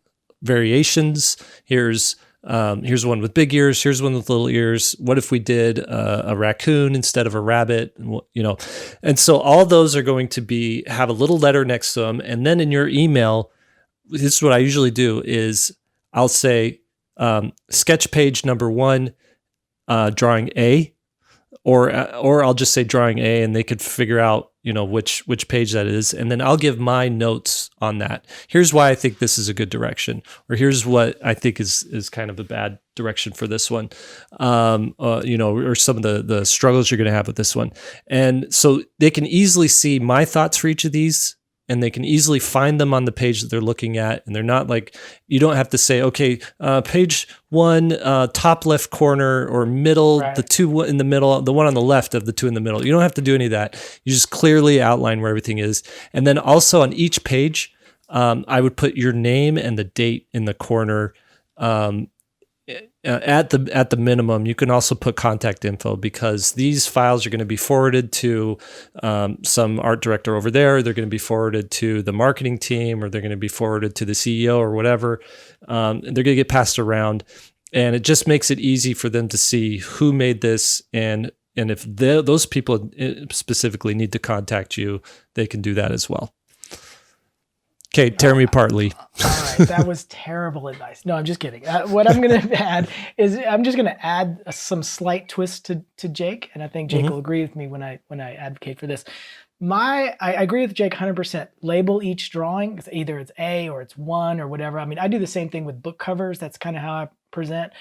variations. Here's one with big ears. Here's one with little ears. What if we did a raccoon instead of a rabbit? And so all those are going to have a little letter next to them. And then in your email, this is what I usually do, is I'll say sketch page number 1, drawing A, or I'll just say drawing A, and they could figure out which page that is, and then I'll give my notes on that. Here's why I think this is a good direction, or here's what I think is kind of a bad direction for this one, or some of the struggles you're going to have with this one. And so they can easily see my thoughts for each of these, and they can easily find them on the page that they're looking at. And they're not like, you don't have to say, okay, page 1, top left corner or middle, right, the 2 in the middle, the one on the left of the 2 in the middle. You don't have to do any of that. You just clearly outline where everything is. And then also on each page, I would put your name and the date in the corner. At the minimum, you can also put contact info, because these files are going to be forwarded to some art director over there. They're going to be forwarded to the marketing team, or they're going to be forwarded to the CEO or whatever. They're going to get passed around, and it just makes it easy for them to see who made this, and if those people specifically need to contact you, they can do that as well. Okay, tear me apart, Lee. All right, that was terrible advice. No, I'm just kidding. What I'm going to add is I'm just going to add some slight twist to Jake, and I think Jake will agree with me when I advocate for this. I agree with Jake 100%. Label each drawing. Either it's A or it's 1 or whatever. I mean, I do the same thing with book covers. That's kind of how I present.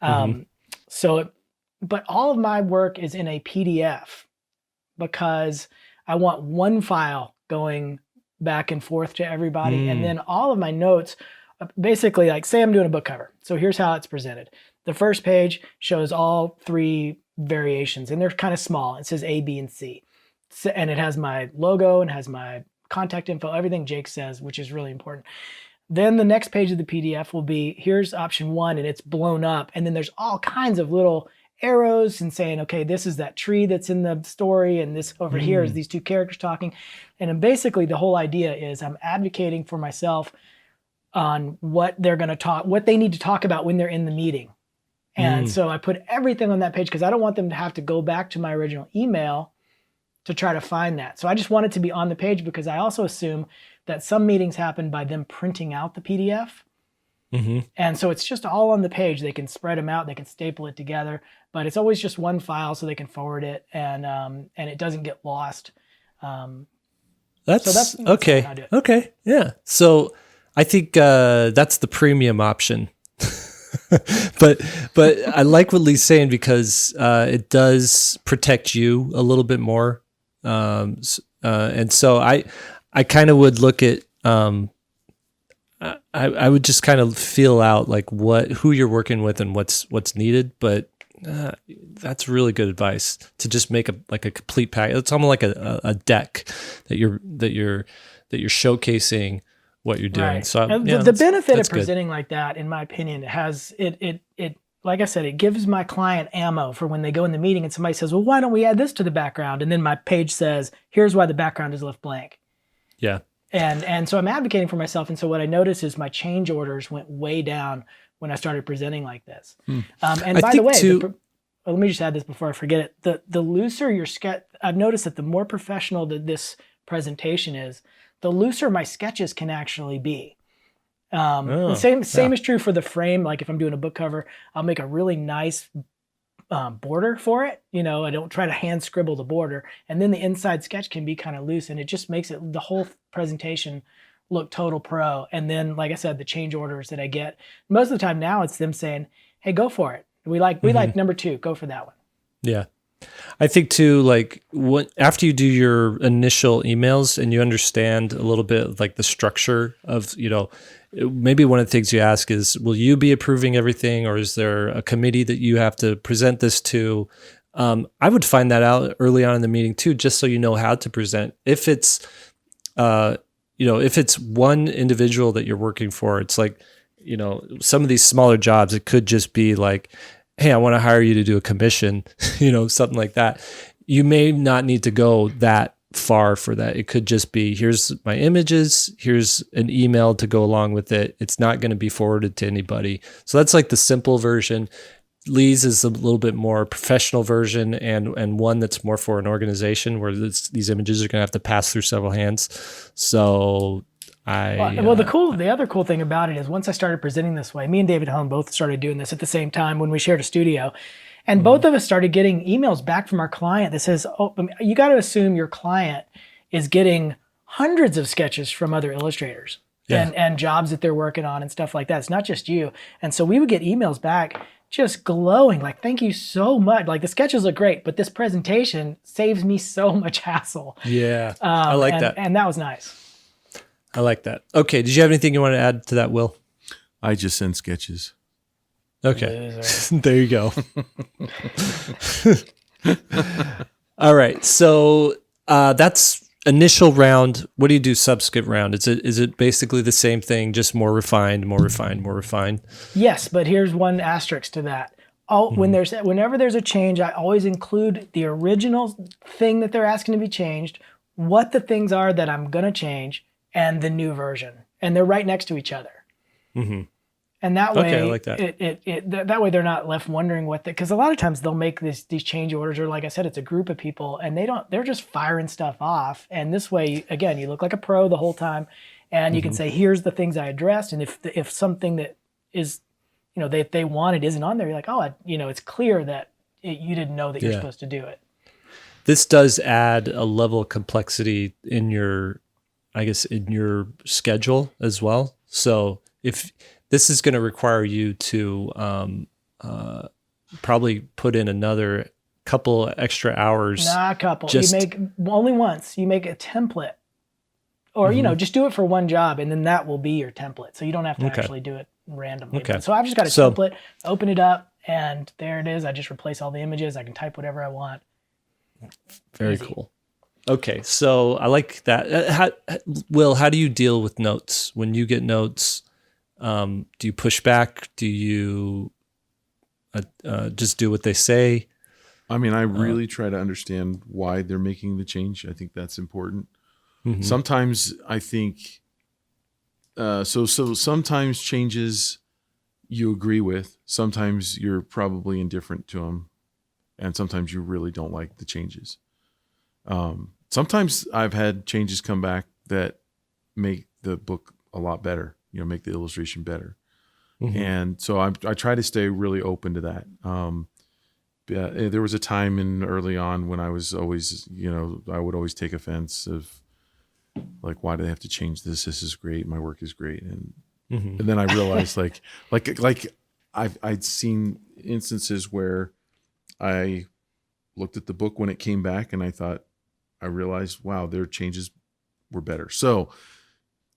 But all of my work is in a PDF, because I want one file going back and forth to everybody. And then all of my notes, basically, like, say I'm doing a book cover. So here's how it's presented. The first page shows all 3 variations, and they're kind of small. It says A, B, and C. So, and it has my logo and has my contact info, everything Jake says, which is really important. Then the next page of the PDF will be, here's option 1, and it's blown up. And then there's all kinds of little arrows and saying, okay, this is that tree that's in the story, and this over here is these 2 characters talking. And then basically the whole idea is I'm advocating for myself on what they're going to talk, what they need to talk about when they're in the meeting. And so I put everything on that page, because I don't want them to have to go back to my original email to try to find that. So I just want it to be on the page, because I also assume that some meetings happen by them printing out the PDF. And so it's just all on the page. They can spread them out, they can staple it together, but it's always just one file, so they can forward it, and it doesn't get lost. That's okay. Okay, yeah. So I think that's the premium option. but I like what Lee's saying, because it does protect you a little bit more. And so I kind of would look at. I would just kind of feel out like who you're working with and what's needed, but that's really good advice to just make a complete pack. It's almost like a deck that you're showcasing what you're doing. Right. So the benefit of presenting like that, in my opinion, has it like I said, it gives my client ammo for when they go in the meeting and somebody says, well, why don't we add this to the background? And then my page says, here's why the background is left blank. Yeah. And so I'm advocating for myself. And so what I noticed is my change orders went way down when I started presenting like this. And by the way, let me just add this before I forget it. The looser your sketch, I've noticed that the more professional that this presentation is, the looser my sketches can actually be. The same is true for the frame. Like if I'm doing a book cover, I'll make a really nice border for it. I don't try to hand scribble the border, and then the inside sketch can be kind of loose, and it just makes the whole presentation look total pro. And then, like I said, the change orders that I get, most of the time now it's them saying, hey, go for it. We like number 2, go for that one. Yeah. I think too, like after you do your initial emails and you understand a little bit like the structure of, maybe one of the things you ask is, will you be approving everything, or is there a committee that you have to present this to? I would find that out early on in the meeting too, just so you know how to present. If it's, if it's one individual that you're working for, it's like, some of these smaller jobs, it could just be like, hey, I want to hire you to do a commission, something like that. You may not need to go that far for that. It could just be, here's my images, here's an email to go along with it. It's not going to be forwarded to anybody. So that's like the simple version. Lee's is a little bit more professional version, and one that's more for an organization where these images are going to have to pass through several hands. So the other cool thing about it is once I started presenting this way, me and David Hone both started doing this at the same time when we shared a studio. And both of us started getting emails back from our client that says, oh, you got to assume your client is getting hundreds of sketches from other illustrators and jobs that they're working on and stuff like that. It's not just you. And so we would get emails back just glowing, like, thank you so much. Like, the sketches look great, but this presentation saves me so much hassle. Yeah, I like that. And that was nice. I like that. Okay, did you have anything you want to add to that, Will? I just send sketches. Okay, there you go. All right, so that's initial round. What do you do subsequent round? Is it basically the same thing, just more refined, more refined, more refined? Yes, but here's one asterisk to that. Whenever there's a change, I always include the original thing that they're asking to be changed, what the things are that I'm going to change, and the new version. And they're right next to each other. Mm-hmm. And that way, I like that. That way they're not left wondering because a lot of times they'll make these change orders, or like I said, it's a group of people, and they're just firing stuff off. And this way, again, you look like a pro the whole time, and you can say, here's the things I addressed. And if something that is, they wanted isn't on there, you're like, oh, it's clear that you didn't know that you're supposed to do it. This does add a level of complexity in your schedule as well. So if this is going to require you to probably put in another couple extra hours. Not a couple. You make only once. You make a template, or just do it for one job, and then that will be your template. So you don't have to actually do it randomly. Okay. So I've just got a template. Open it up, and there it is. I just replace all the images. I can type whatever I want. Very Easy. cool. Okay, so I like that. Will, how do you deal with notes when you get notes? Do you push back? Do you just do what they say? I mean, I really try to understand why they're making the change. I think that's important. Mm-hmm. Sometimes I think, so sometimes changes you agree with, sometimes you're probably indifferent to them, and sometimes you really don't like the changes. Sometimes I've had changes come back that make the book a lot better. Make the illustration better. Mm-hmm. And so I try to stay really open to that. There was a time early on when I was always, I would always take offense of like, why do they have to change this? This is great. My work is great. And then I realized like I'd seen instances where I looked at the book when it came back and I realized, wow, their changes were better. So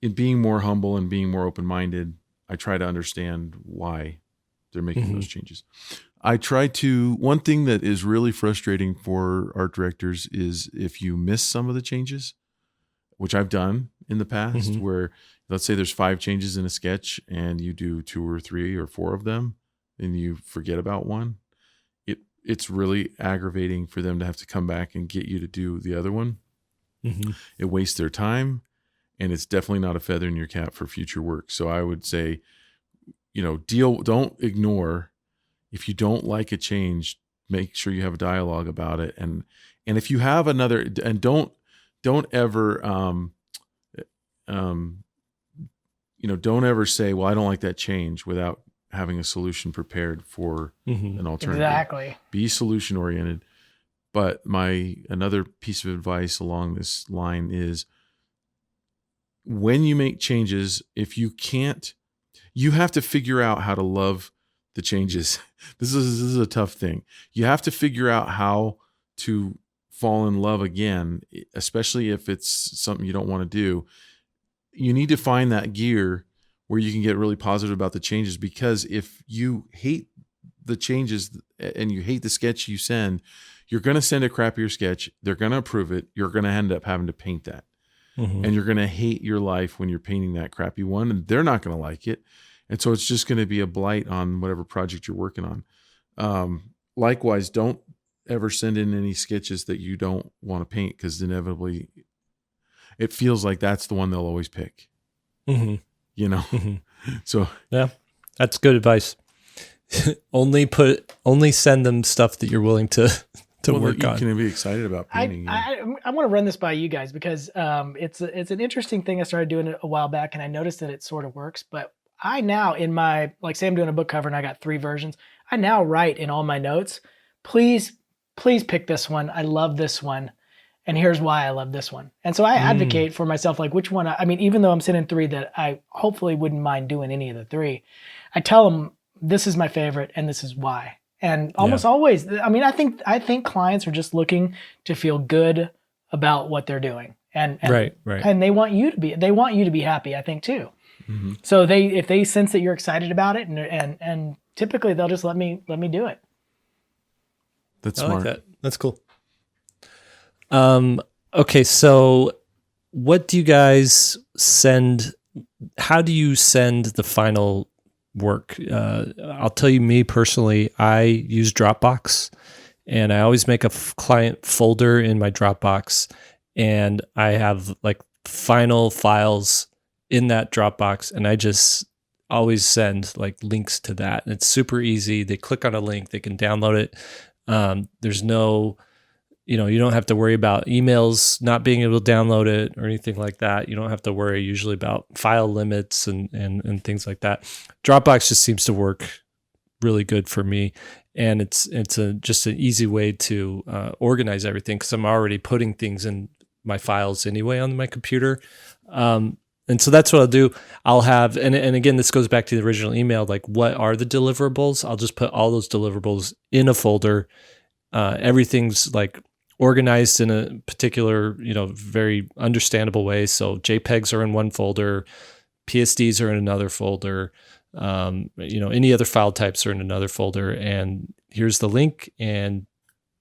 in being more humble and being more open-minded, I try to understand why they're making those changes. One thing that is really frustrating for art directors is if you miss some of the changes, which I've done in the past, where let's say there's 5 changes in a sketch and you do 2 or 3 or 4 of them and you forget about one. It's really aggravating for them to have to come back and get you to do the other one. Mm-hmm. It wastes their time. And it's definitely not a feather in your cap for future work. So I would say, don't ignore. If you don't like a change, make sure you have a dialogue about it. And if you have another, and don't ever, don't ever say, well, I don't like that change without having a solution prepared for an alternative. Exactly. Be solution oriented. But another piece of advice along this line is, when you make changes, if you can't, you have to figure out how to love the changes. This is a tough thing. You have to figure out how to fall in love again, especially if it's something you don't want to do. You need to find that gear where you can get really positive about the changes, because if you hate the changes and you hate the sketch you send, you're going to send a crappier sketch. They're going to approve it. You're going to end up having to paint that. And you're going to hate your life when you're painting that crappy one, and they're not going to like it. And so it's just going to be a blight on whatever project you're working on. Likewise, don't ever send in any sketches that you don't want to paint, because inevitably it feels like that's the one they'll always pick. So yeah, that's good advice. only send them stuff that you're willing to work on. You can be excited about painting. I want to run this by you guys, because it's an interesting thing I started doing a while back, and I noticed that it sort of works. But I now, in my, like, say I'm doing a book cover and I got 3 versions, I now write in all my notes, please pick this one. I love this one. And here's why I love this one. And so I advocate for myself, like which one, I mean, even though I'm sending 3 that I hopefully wouldn't mind doing any of the 3, I tell them this is my favorite and this is why. And almost always, I mean, I think clients are just looking to feel good about what they're doing. And right. And they want you to be happy, I think too. Mm-hmm. So if they sense that you're excited about it and typically they'll just let me do it. That's I smart. like that. That's cool. Okay, so what do you guys send? How do you send the final work? I'll tell you, me personally, I use Dropbox, and I always make a client folder in my Dropbox, and I have like final files in that Dropbox, and I just always send like links to that. And it's super easy. They click on a link, they can download it. There's no, you don't have to worry about emails not being able to download it or anything like that. You don't have to worry usually about file limits and things like that. Dropbox just seems to work really good for me. And it's just an easy way to organize everything because I'm already putting things in my files anyway on my computer. And so that's what I'll do. I'll have, and again, this goes back to the original email, like what are the deliverables? I'll just put all those deliverables in a folder. Everything's like organized in a particular, very understandable way. So JPEGs are in one folder, PSDs are in another folder, any other file types are in another folder. And here's the link, and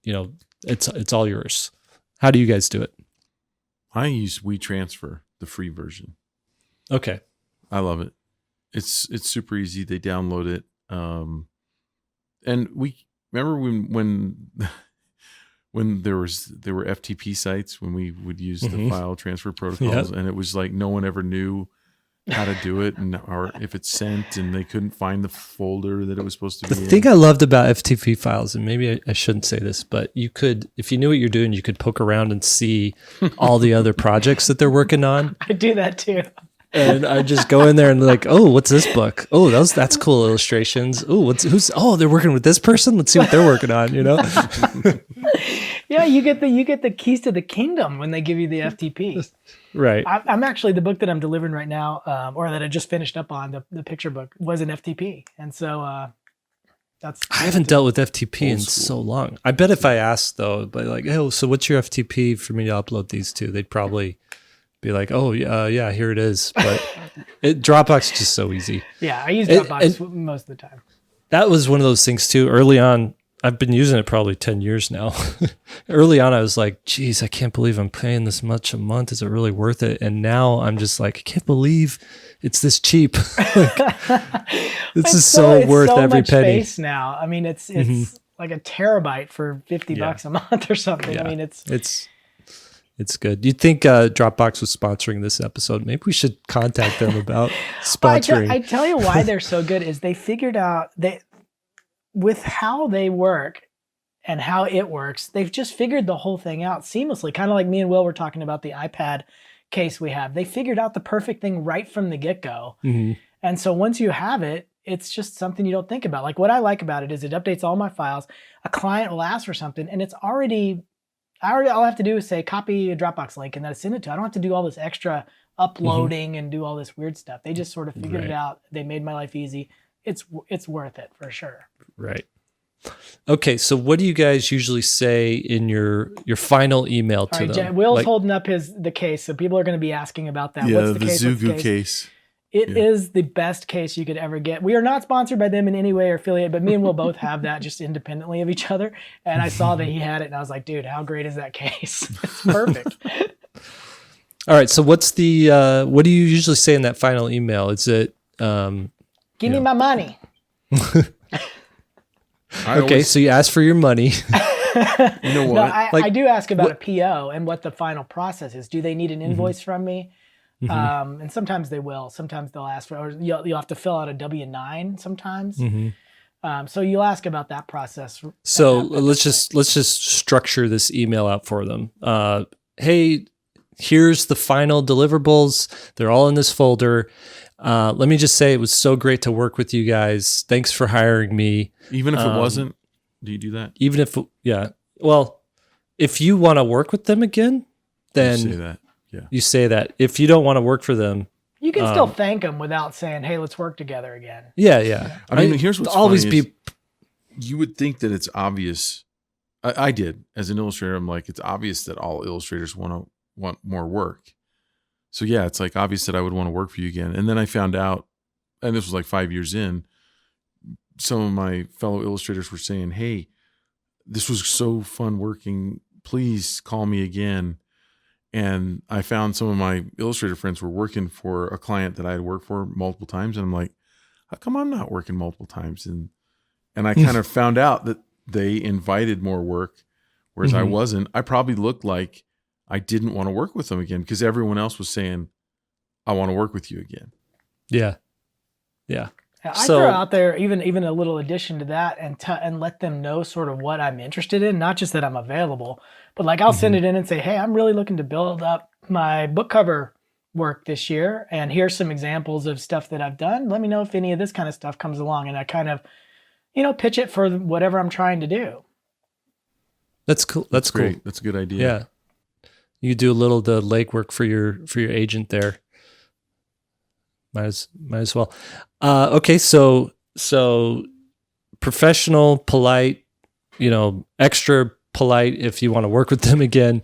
it's all yours. How do you guys do it? I use WeTransfer, the free version. Okay. I love it. It's super easy. They download it. And we remember when there were FTP sites, when we would use the file transfer protocols, and it was like no one ever knew how to do it, or if it's sent, and they couldn't find the folder that it was supposed to be in. The thing I loved about FTP files, and maybe I shouldn't say this, but you could, if you knew what you're doing, you could poke around and see all the other projects that they're working on. I do that too. And I just go in there and like, oh, what's this book? Oh, that's cool illustrations. Oh, they're working with this person. Let's see what they're working on. Yeah, you get the keys to the kingdom when they give you the FTP. Right. I'm actually, the book that I'm delivering right now, or that I just finished up on, the picture book, was an FTP, and so I haven't dealt with FTP in so long. I bet if I asked though, but like, oh, so what's your FTP for me to upload these to? They'd probably be like, oh, yeah, here it is. But Dropbox is just so easy. Yeah, I use Dropbox most of the time. That was one of those things too. Early on, I've been using it probably 10 years now. Early on, I was like, geez, I can't believe I'm paying this much a month. Is it really worth it? And now I'm just like, I can't believe it's this cheap. This is so worth every penny. Space now. I mean, it's like a terabyte for $50 a month or something. Yeah. I mean, it's good. You'd think Dropbox was sponsoring this episode. Maybe we should contact them about sponsoring. I tell you why they're so good is they figured out with how they work and how it works, they've just figured the whole thing out seamlessly. Kind of like me and Will were talking about the iPad case we have. They figured out the perfect thing right from the get-go. Mm-hmm. And so once you have it, it's just something you don't think about. Like what I like about it is it updates all my files. A client will ask for something and it's already all I have to do is say copy a Dropbox link and then I send it to. I don't have to do all this extra uploading and do all this weird stuff. They just sort of figured it out. They made my life easy. It's worth it for sure. Right. Okay, so what do you guys usually say in your final email to them? Will's holding up the case, so people are going to be asking about that. Yeah, what's the case? Zugu case. It is the best case you could ever get. We are not sponsored by them in any way or affiliate, but me and Will both have that just independently of each other. And I saw that he had it, and I was like, dude, how great is that case? It's perfect. All right, so what's what do you usually say in that final email? Is it give me my money? Okay, so you ask for your money. You know what? No, I do ask about a PO and what the final process is. Do they need an invoice from me? Mm-hmm. And sometimes they will. Sometimes they'll ask for, or you'll have to fill out a W-9 sometimes. Mm-hmm. So you'll ask about that process. So let's just structure this email out for them. Hey, here's the final deliverables. They're all in this folder. Let me just say it was so great to work with you guys. Thanks for hiring me. Even if it wasn't? Do you do that? Even if, yeah. Well, if you want to work with them again, then You say that. Yeah. you say that. If you don't want to work for them, You can still thank them without saying, "Hey, let's work together again." yeah. I mean, here's what's always funny is be. you would think that it's obvious. I did as an illustrator. I'm like, it's obvious that all illustrators want more work. So yeah, it's like obvious that I would want to work for you again. And then I found out, and this was like 5 years in, some of my fellow illustrators were saying, "Hey, this was so fun working. Please call me again." And I found some of my illustrator friends were working for a client that I had worked for multiple times. And I'm like, how come I'm not working multiple times? And I kind of found out that they invited more work, whereas I wasn't. I probably looked like I didn't want to work with them again because everyone else was saying, I want to work with you again. Yeah. I throw out there even a little addition to that and let them know sort of what I'm interested in, not just that I'm available, but like I'll send it in and say, "Hey, I'm really looking to build up my book cover work this year, and here's some examples of stuff that I've done. Let me know if any of this kind of stuff comes along," and I kind of, pitch it for whatever I'm trying to do. That's cool. That's great. cool. That's a good idea. Yeah. You do a little the legwork for your agent there. Might as well. Okay, so professional, polite, extra polite if you want to work with them again.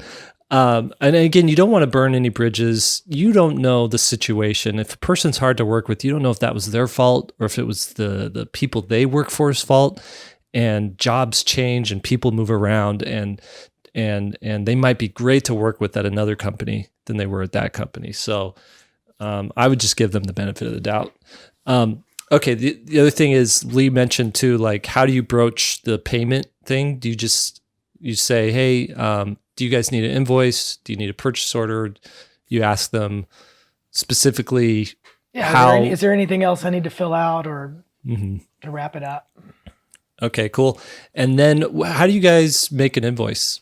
And again, you don't want to burn any bridges. You don't know the situation. If a person's hard to work with, you don't know if that was their fault or if it was the people they work for's fault. And jobs change and people move around, and they might be great to work with at another company than they were at that company. So I would just give them the benefit of the doubt. Okay, the other thing is Lee mentioned too, like how do you broach the payment thing? Do you say, "Hey, do you guys need an invoice? Do you need a purchase order?" You ask them specifically how. Is there anything else I need to fill out or to wrap it up? Okay, cool. And then how do you guys make an invoice?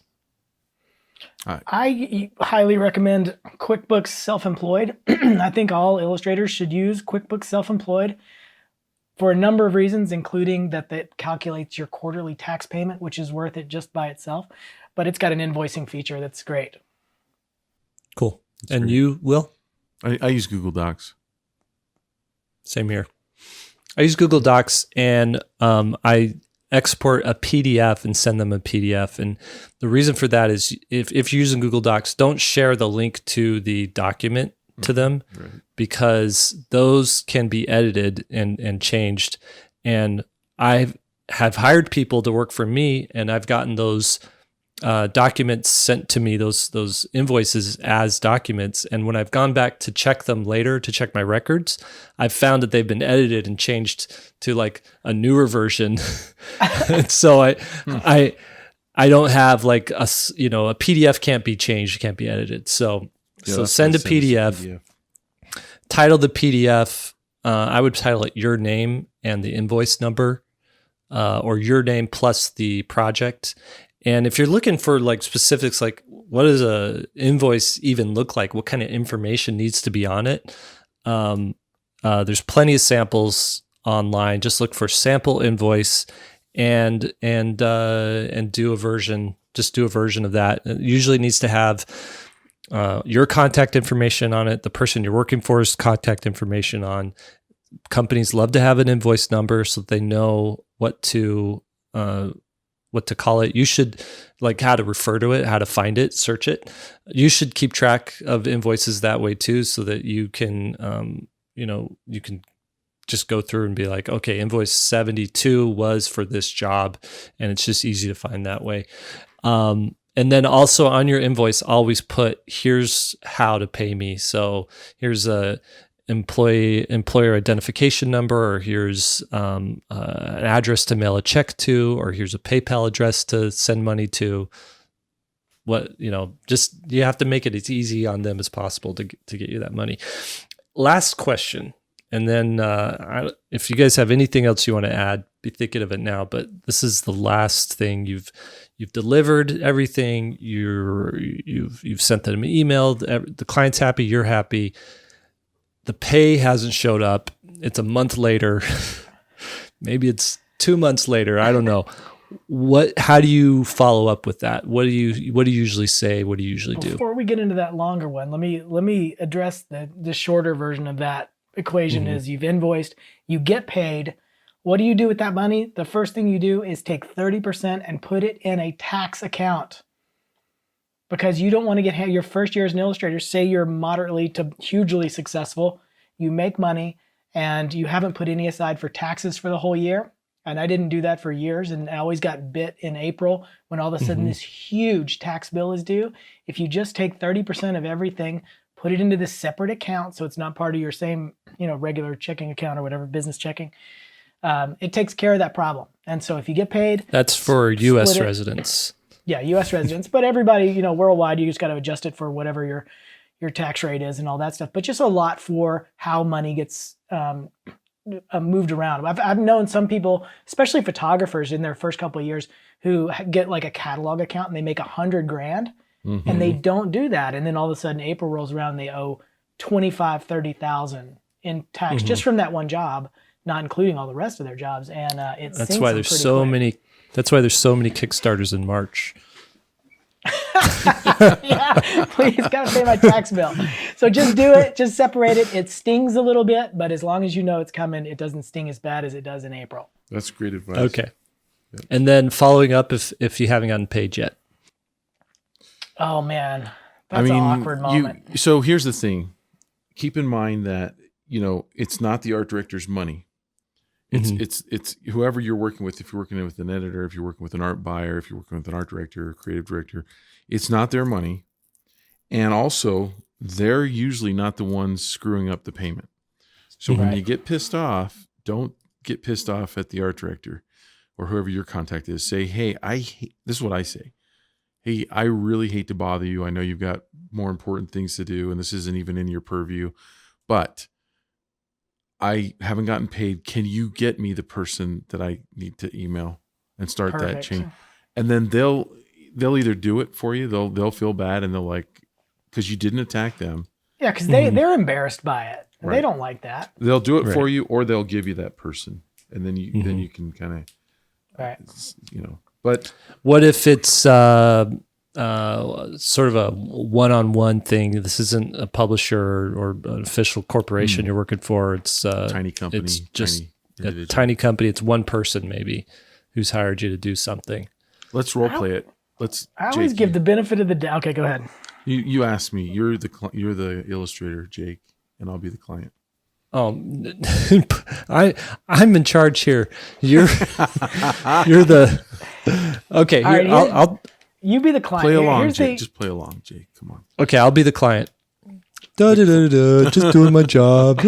I highly recommend QuickBooks Self-Employed. I think all illustrators should use QuickBooks Self-Employed for a number of reasons, including that it calculates your quarterly tax payment, which is worth it just by itself. But it's got an invoicing feature that's great. Cool. That's great. You, Will? I use Google Docs. Same here. I use Google Docs, and I export a PDF and send them a PDF. And the reason for that is if you're using Google Docs, don't share the link to the document to them, right, because those can be edited and changed. And I have hired people to work for me, and I've gotten those documents sent to me, those invoices as documents. And when I've gone back to check them later, to check my records, I've found that they've been edited and changed to like a newer version. So I don't have like a PDF can't be changed, can't be edited. So send a PDF, title the PDF. I would title it your name and the invoice number, or your name plus the project. And if you're looking for like specifics, like what does a invoice even look like? What kind of information needs to be on it? There's plenty of samples online. Just look for sample invoice and do a version. Just do a version of that. It usually needs to have your contact information on it, the person you're working for's contact information on. Companies love to have an invoice number so that they know what to call it. You should, like, how to refer to it, how to find it, search it. You should keep track of invoices that way too, so that you can, you can just go through and be like, okay, invoice 72 was for this job, and it's just easy to find that way. And then also on your invoice, always put, here's how to pay me. So here's a employer identification number, or here's an address to mail a check to, or here's a PayPal address to send money to. Just you have to make it as easy on them as possible to get you that money. Last question, and then if you guys have anything else you want to add, be thinking of it now. But this is the last thing. You've delivered everything. You've sent them an email. The client's happy. You're happy. The pay hasn't showed up. It's a month later. Maybe it's 2 months later. I don't know. how do you follow up with that? What do you usually say? What do you usually do? Before we get into that longer one, let me address the shorter version of that equation. Is you've invoiced, you get paid. What do you do with that money? The first thing you do is take 30% and put it in a tax account, because you don't want to get your first year as an illustrator. Say you're moderately to hugely successful, you make money, and you haven't put any aside for taxes for the whole year. And I didn't do that for years, and I always got bit in April when all of a sudden this huge tax bill is due. If you just take 30% of everything, put it into this separate account so it's not part of your same, regular checking account or whatever, business checking, it takes care of that problem. And so if you get paid... That's for U.S. residents. Yeah, U.S. residents. But everybody, worldwide, you just got to adjust it for whatever your tax rate is and all that stuff. But just a lot for how money gets... moved around. I've known some people, especially photographers in their first couple of years, who get like a catalog account and they make $100,000 and they don't do that. And then all of a sudden April rolls around and they owe $25,000-$30,000 in tax just from that one job, not including all the rest of their jobs. And that's why there's so many. That's why there's so many Kickstarters in March. Yeah, please, gotta pay my tax bill. So just do it, just separate it. It stings a little bit, but as long as you know it's coming, it doesn't sting as bad as it does in April. That's great advice. Okay. Yep. And then following up if you haven't gotten paid yet. Oh man, that's an awkward moment. So here's the thing. Keep in mind that, it's not the art director's money. It's whoever you're working with. If you're working with an editor, if you're working with an art buyer, if you're working with an art director or creative director, it's not their money. And also, they're usually not the ones screwing up the payment. So when you get pissed off, don't get pissed off at the art director or whoever your contact is. Say, hey, this is what I say. Hey, I really hate to bother you. I know you've got more important things to do, and this isn't even in your purview, but I haven't gotten paid. Can you get me the person that I need to email and start that chain? And then they'll either do it for you. They'll feel bad and they'll because you didn't attack them. Yeah, because they're embarrassed by it. Right. They don't like that. They'll do it for you, or they'll give you that person, and then you can kind of, But what if it's sort of a one-on-one thing? This isn't a publisher or an official corporation you're working for. It's tiny company. It's just a tiny company. It's one person maybe who's hired you to do something. Let's role play it. I always give the benefit of the doubt. Okay, go ahead. You asked me. You're the illustrator, Jake, and I'll be the client. Oh, I'm in charge here. You're the okay. All right, I'll you be the client. Play along, Jake. Just play along, Jake. Come on. Okay, I'll be the client. Just doing my job.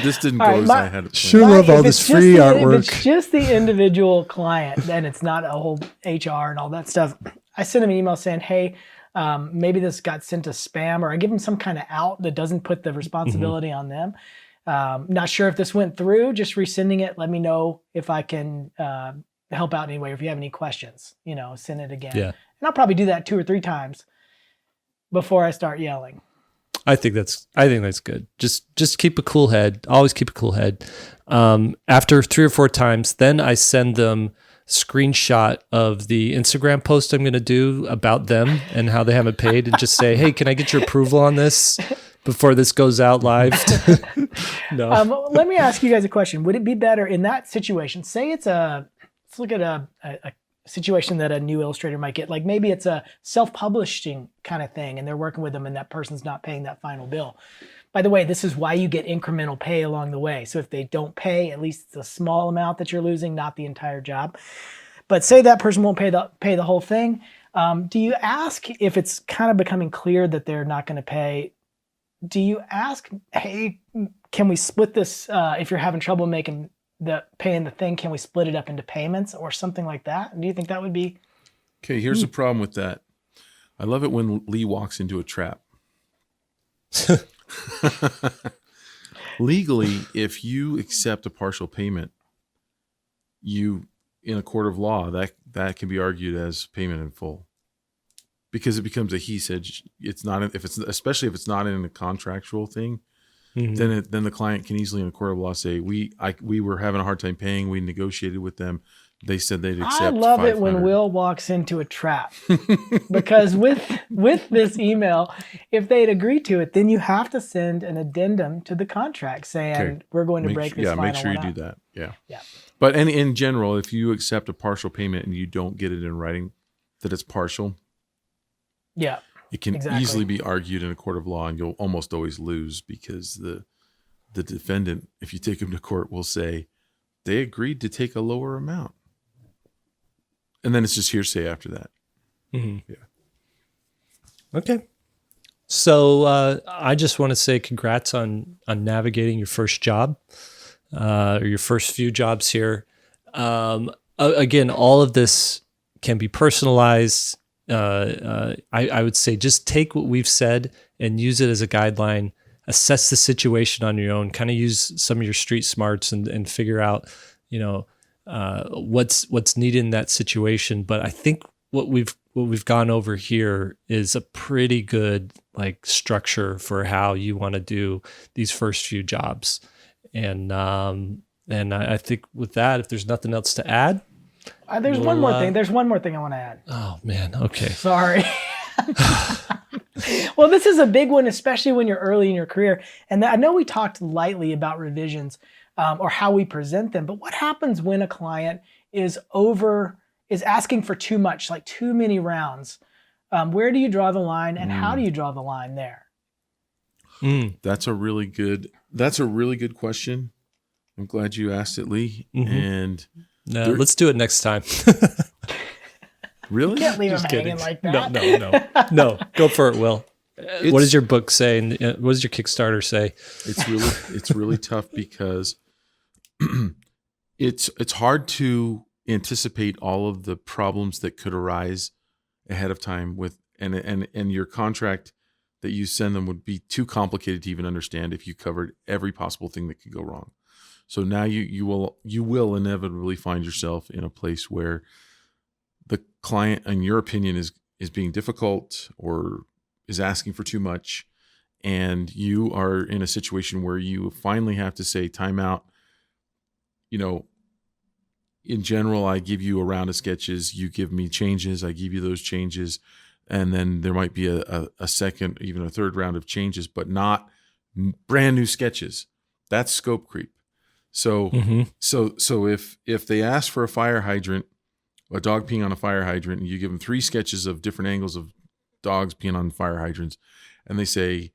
This didn't go as I had it planned. Sure love all this free artwork. If it's just the individual client, then it's not a whole HR and all that stuff. I send them an email saying, hey, maybe this got sent to spam, or I give them some kind of out that doesn't put the responsibility on them. Not sure if this went through, just resending it. Let me know if I can help out anyway, or if you have any questions, send it again. Yeah. And I'll probably do that 2 or 3 times before I start yelling. I think that's good. Just keep a cool head. Always keep a cool head. After 3 or 4 times, then I send them screenshot of the Instagram post I'm going to do about them and how they haven't paid, and just say, hey, can I get your approval on this before this goes out live? No. Let me ask you guys a question. Would it be better in that situation? Say let's look at a situation that a new illustrator might get. Like maybe it's a self-publishing kind of thing and they're working with them and that person's not paying that final bill. By the way, this is why you get incremental pay along the way. So if they don't pay, at least it's a small amount that you're losing, not the entire job. But say that person won't pay the whole thing. Do you ask, if it's kind of becoming clear that they're not going to pay, do you ask, hey, can we split this, if you're having trouble paying the thing, can we split it up into payments or something like that? Do you think that would be? Okay, here's the problem with that. I love it when Lee walks into a trap. Legally, if you accept a partial payment, in a court of law, that can be argued as payment in full, because it becomes a he said. It's not, especially if it's not in a contractual thing. then the client can easily in a court of law say, we were having a hard time paying. We negotiated with them. They said they'd accept. I love it when Will walks into a trap because with this email, if they'd agree to it, then you have to send an addendum to the contract saying we're going to break this. Make sure you do that. Yeah. Yeah. But in general, if you accept a partial payment and you don't get it in writing that it's partial, yeah, it can easily be argued in a court of law, and you'll almost always lose because the defendant, if you take them to court, will say they agreed to take a lower amount. And then it's just hearsay after that. Mm-hmm. Yeah. Okay. So I just want to say congrats on navigating your first job, or your first few jobs here. Again, all of this can be personalized. I would say just take what we've said and use it as a guideline. Assess the situation on your own. Kind of use some of your street smarts and figure out, what's needed in that situation. But I think what we've gone over here is a pretty good structure for how you want to do these first few jobs. And I think with that, if there's nothing else to add, there's one more thing. There's one more thing I want to add. Oh man. Okay. Sorry. Well, this is a big one, especially when you're early in your career. And I know we talked lightly about revisions, or how we present them, but what happens when a client is asking for too much, like too many rounds? Where do you draw the line, and how do you draw the line there? That's a really good question. I'm glad you asked it, Lee. Mm-hmm. And let's do it next time. Really? You can't leave them hanging like that. No. Go for it, Will. What does your book say? And what does your Kickstarter say? It's really tough because it's hard to anticipate all of the problems that could arise ahead of time with and your contract that you send them would be too complicated to even understand if you covered every possible thing that could go wrong. So now you will inevitably find yourself in a place where the client, in your opinion, is being difficult or is asking for too much, and you are in a situation where you finally have to say time out. In general, I give you a round of sketches, you give me changes, I give you those changes, and then there might be a second, even a third round of changes, but not brand new sketches. That's scope creep. So so if they ask for a fire hydrant, a dog peeing on a fire hydrant, and you give them 3 sketches of different angles of dogs peeing on fire hydrants, and they say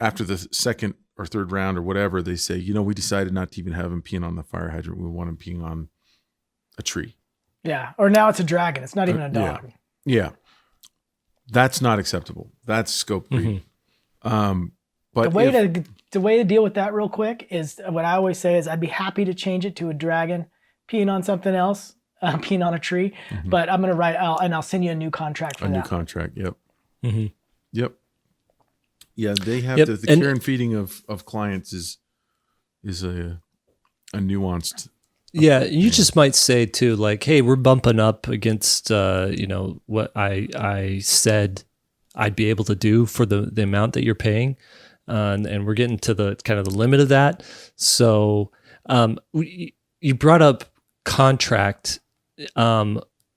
after the second or third round or whatever, they say, we decided not to even have him peeing on the fire hydrant. We want him peeing on a tree. Yeah. Or now it's a dragon. It's not even a dog. Yeah. That's not acceptable. That's scope creep. But the way to deal with that real quick is what I always say is I'd be happy to change it to a dragon peeing on something else, peeing on a tree, but I'm going to write out and I'll send you a new contract for that. A new contract. Yep. Mm-hmm. Yep. Yeah. They have the care and feeding of clients is a nuanced. Yeah. You just might say too, hey, we're bumping up against, what I said I'd be able to do for the amount that you're paying. And we're getting to the kind of the limit of that. So you brought up contract.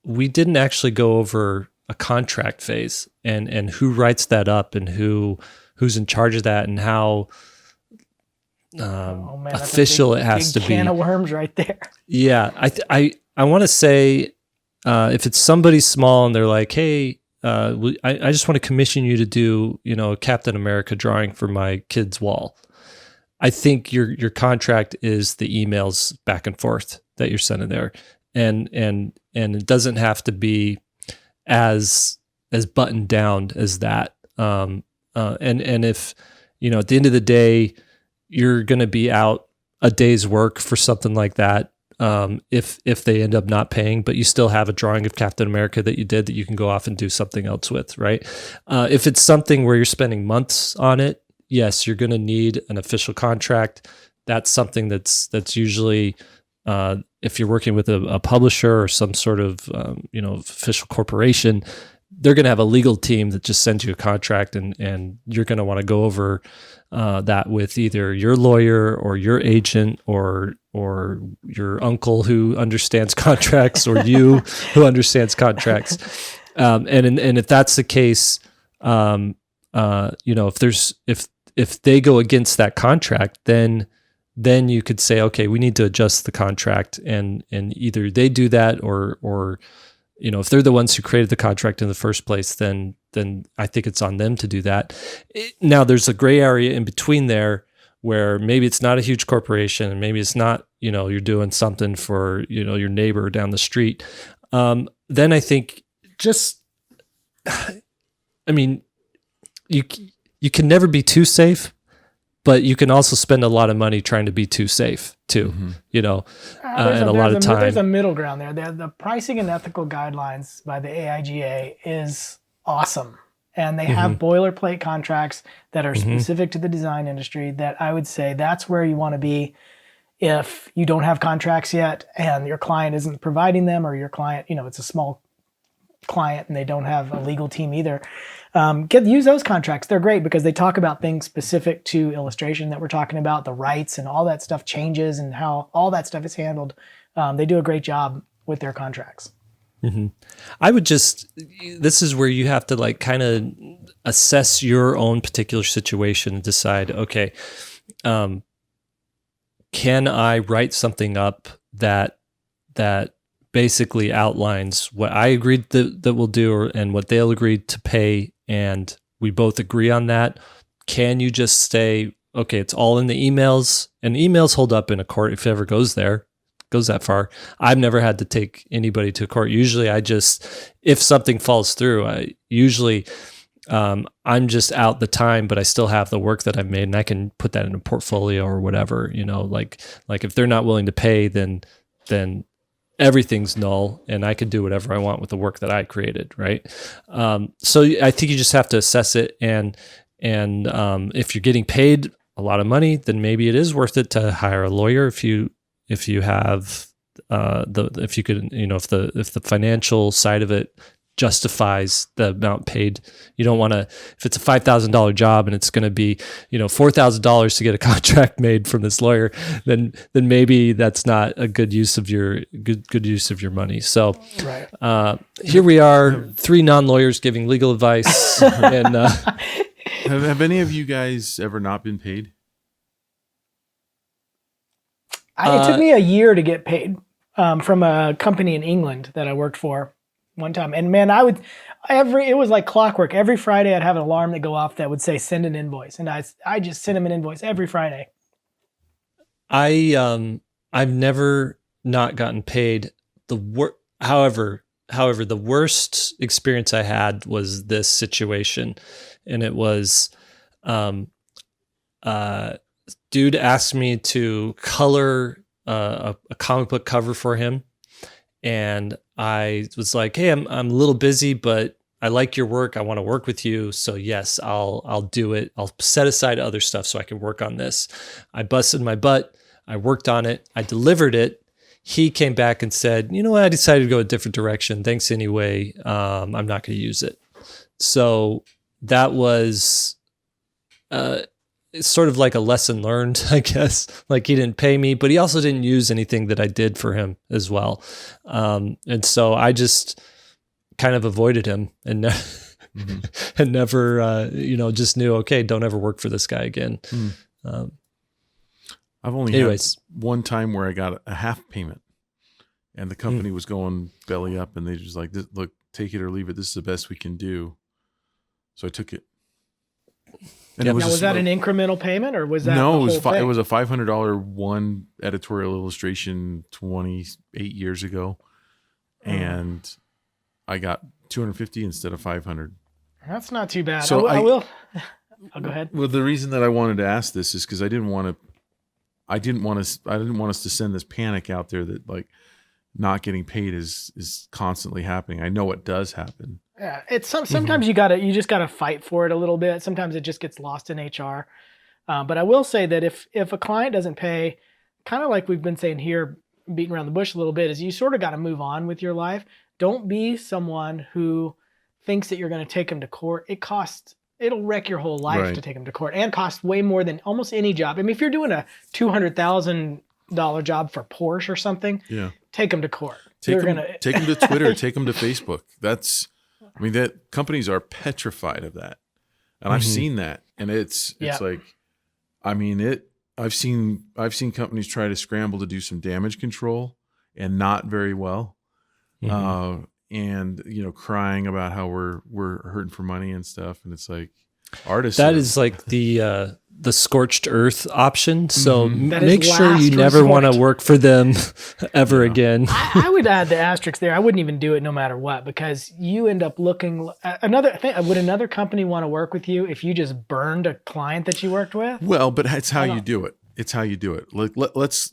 We didn't actually go over a contract phase and who writes that up and who's in charge of that and how official it has to be. Can of worms right there. Yeah, I want to say if it's somebody small and they're like, hey, I just want to commission you to do, a Captain America drawing for my kid's wall. I think your contract is the emails back and forth that you're sending there, and it doesn't have to be as buttoned down as that. And if at the end of the day you're going to be out a day's work for something like that. If they end up not paying, but you still have a drawing of Captain America that you did that you can go off and do something else with, right? If it's something where you're spending months on it, yes, you're going to need an official contract. That's something that's usually, if you're working with a publisher or some sort of, official corporation, they're going to have a legal team that just sends you a contract, and you're going to want to go over that with either your lawyer or your agent or your uncle who understands contracts or you who understands contracts. And if that's the case, if they go against that contract, then you could say, okay, we need to adjust the contract, and either they do that or if they're the ones who created the contract in the first place, then I think it's on them to do that. Now there's a gray area in between there where maybe it's not a huge corporation and maybe it's not, you're doing something for, your neighbor down the street. Then I think you can never be too safe, but you can also spend a lot of money trying to be too safe too, and a lot of time. There's a middle ground there. The pricing and ethical guidelines by the AIGA is awesome. And they have boilerplate contracts that are specific to the design industry that I would say that's where you want to be if you don't have contracts yet and your client isn't providing them, or your client, it's a small client and they don't have a legal team either. Use those contracts. They're great because they talk about things specific to illustration that we're talking about, the rights and all that stuff changes and how all that stuff is handled. They do a great job with their contracts. I would this is where you have to kind of assess your own particular situation and decide, okay, can I write something up that basically outlines what I agreed that we'll do and what they'll agree to pay, and we both agree on that? Can you just say, okay, it's all in the emails, and emails hold up in a court if it ever goes that far. I've never had to take anybody to court. Usually if something falls through, I'm just out the time, but I still have the work that I've made, and I can put that in a portfolio or whatever, like if they're not willing to pay, then everything's null, and I can do whatever I want with the work that I created. Right. So I think you just have to assess it. And if you're getting paid a lot of money, then maybe it is worth it to hire a lawyer if you have if the financial side of it justifies the amount paid. You don't want to, if it's a $5,000 job and it's going to be, $4,000 to get a contract made from this lawyer, then maybe that's not a good use of your money. So right. Here we are, 3 non-lawyers giving legal advice. And have any of you guys ever not been paid? It took me a year to get paid from a company in England that I worked for one time. And man, it was like clockwork. Every Friday I'd have an alarm that go off that would say, send an invoice. And I just sent them an invoice every Friday. I've never not gotten paid. However, the worst experience I had was this situation. And it was, dude asked me to color a comic book cover for him, and I was like, "Hey, I'm a little busy, but I like your work. I want to work with you. So yes, I'll do it. I'll set aside other stuff so I can work on this." I busted my butt. I worked on it. I delivered it. He came back and said, "You know what? I decided to go a different direction. Thanks anyway. I'm not going to use it." So that was it's sort of like a lesson learned, I guess. Like, he didn't pay me, but he also didn't use anything that I did for him as well. And so I just kind of avoided him and and never, just knew, okay, don't ever work for this guy again. I've only had one time where I got a half payment, and the company was going belly up, and they just like, "Look, take it or leave it. This is the best we can do." So I took it. And was that an incremental payment, or was that no? It was a $500 one editorial illustration 28 years ago, and I got 250 instead of 500. That's not too bad. So I will. I'll go ahead. Well, the reason that I wanted to ask this is because I didn't want us to send this panic out there that like not getting paid is constantly happening. I know it does happen. Yeah, it's sometimes you just gotta fight for it a little bit. Sometimes it just gets lost in HR. But I will say that if a client doesn't pay, kind of like we've been saying here, beating around the bush a little bit, is you sort of got to move on with your life. Don't be someone who thinks that you're going to take them to court, it'll wreck your whole life Right. to take them to court, and cost way more than almost any job. I mean, if you're doing a $200,000 job for Porsche or something, Yeah. take them to court. Take You're them, gonna take them to Twitter, take them to Facebook. That companies are petrified of that. And I've seen that. And it's Yeah. like, I've seen companies try to scramble to do some damage control and not very well. And crying about how we're hurting for money and stuff. And it's like, artists. That is like the scorched earth option. So That make is sure you last never want to resort. work for them ever again. I would add the asterisk there. I wouldn't even do it no matter what, because you end up looking another thing. Would another company want to work with you if you just burned a client that you worked with? Well, but it's how you do it. It's how you do it. Like let's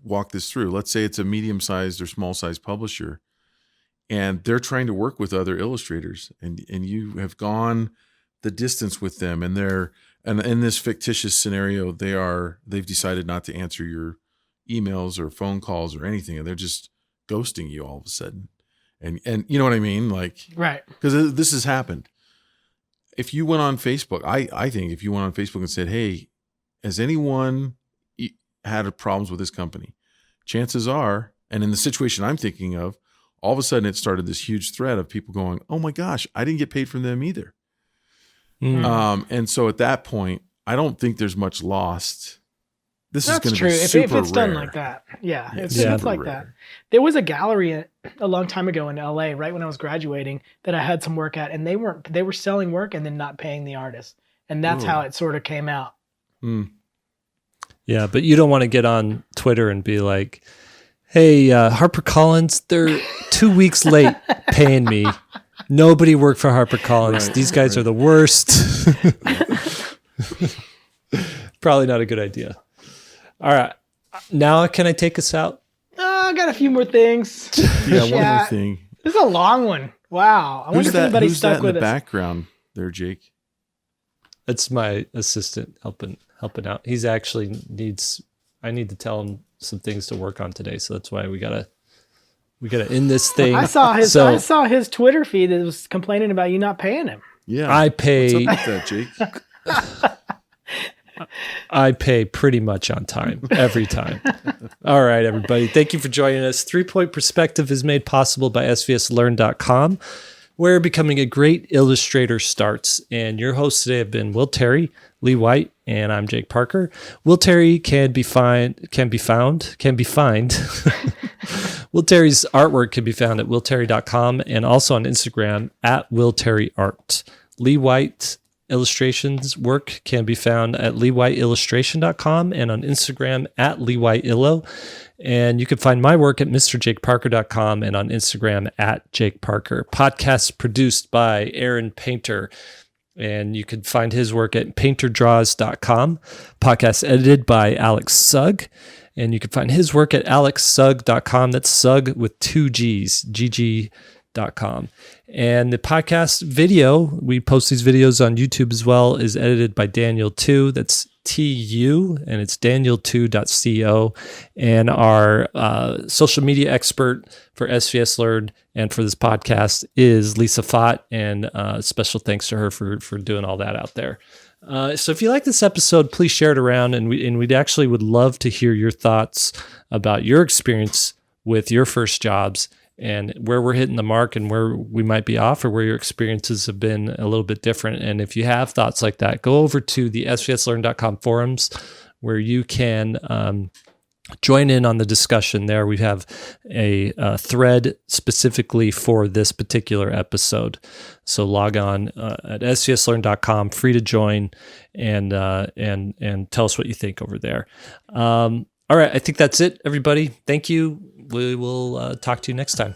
walk this through. Let's say it's a medium-sized or small-sized publisher, and they're trying to work with other illustrators, and you have gone the distance with them, and in this fictitious scenario, they've decided not to answer your emails or phone calls or anything, and they're just ghosting you all of a sudden. And you know what I mean? Like, Right. because this has happened. If you went on Facebook, I think if you went on Facebook and said, "Hey, has anyone had problems with this company?" Chances are, and in the situation I'm thinking of, all of a sudden it started this huge thread of people going, "Oh my gosh, I didn't get paid from them either." And so at that point, I don't think there's much lost. This is That's going to true. be If super it's done rare. like that. Yeah. Yeah, It's super like rare. that. There was a gallery a long time ago in LA, right when I was graduating, that I had some work at, and they were selling work and then not paying the artist. And that's Ooh. how it sort of came out. Yeah, but you don't want to get on Twitter and be like, "Hey, HarperCollins, they're 2 weeks late paying me. Nobody worked for HarperCollins. Right, These guys right. are the worst." Probably not a good idea. All right. Now, can I take us out? I got a few more things. Yeah, one more Chat. thing. This is a long one. Wow. I wonder if anybody Who's stuck that in with the us. background there, Jake? It's my assistant helping out. He's actually I need to tell him some things to work on today. So that's why we gotta end this thing. I saw So his Twitter feed that was complaining about you not paying him. Yeah. I What's pay up with that, Jake? I pay pretty much on time every time. All right, everybody. Thank you for joining us. 3-Point Perspective is made possible by SVSLearn.com, where becoming a great illustrator starts. And your hosts today have been Will Terry, Lee White, and I'm Jake Parker. Will Terry can be found. Will Terry's artwork can be found at willterry.com and also on Instagram at willterryart. Lee White illustrations work can be found at leewhiteillustration.com and on Instagram at leewhiteillo. And you can find my work at mrjakeparker.com and on Instagram at Jake Parker. Podcast produced by Aaron Painter, and you can find his work at painterdraws.com. Podcast edited by Alex Sugg, and you can find his work at alexsugg.com. That's Sugg with 2 G's, gg.com. And the podcast video, we post these videos on YouTube as well, is edited by Daniel 2. That's TU, and it's daniel2.co. And our social media expert for SVS Learn and for this podcast is Lisa Fott, and special thanks to her for doing all that out there. So if you like this episode, please share it around, and we'd actually would love to hear your thoughts about your experience with your first jobs and where we're hitting the mark and where we might be off, or where your experiences have been a little bit different. And if you have thoughts like that, go over to the SVSLearn.com forums, where you can join in on the discussion there. We have a thread specifically for this particular episode. So log on at svslearn.com, free to join, and tell us what you think over there. All right, I think that's it, everybody. Thank you. We will talk to you next time.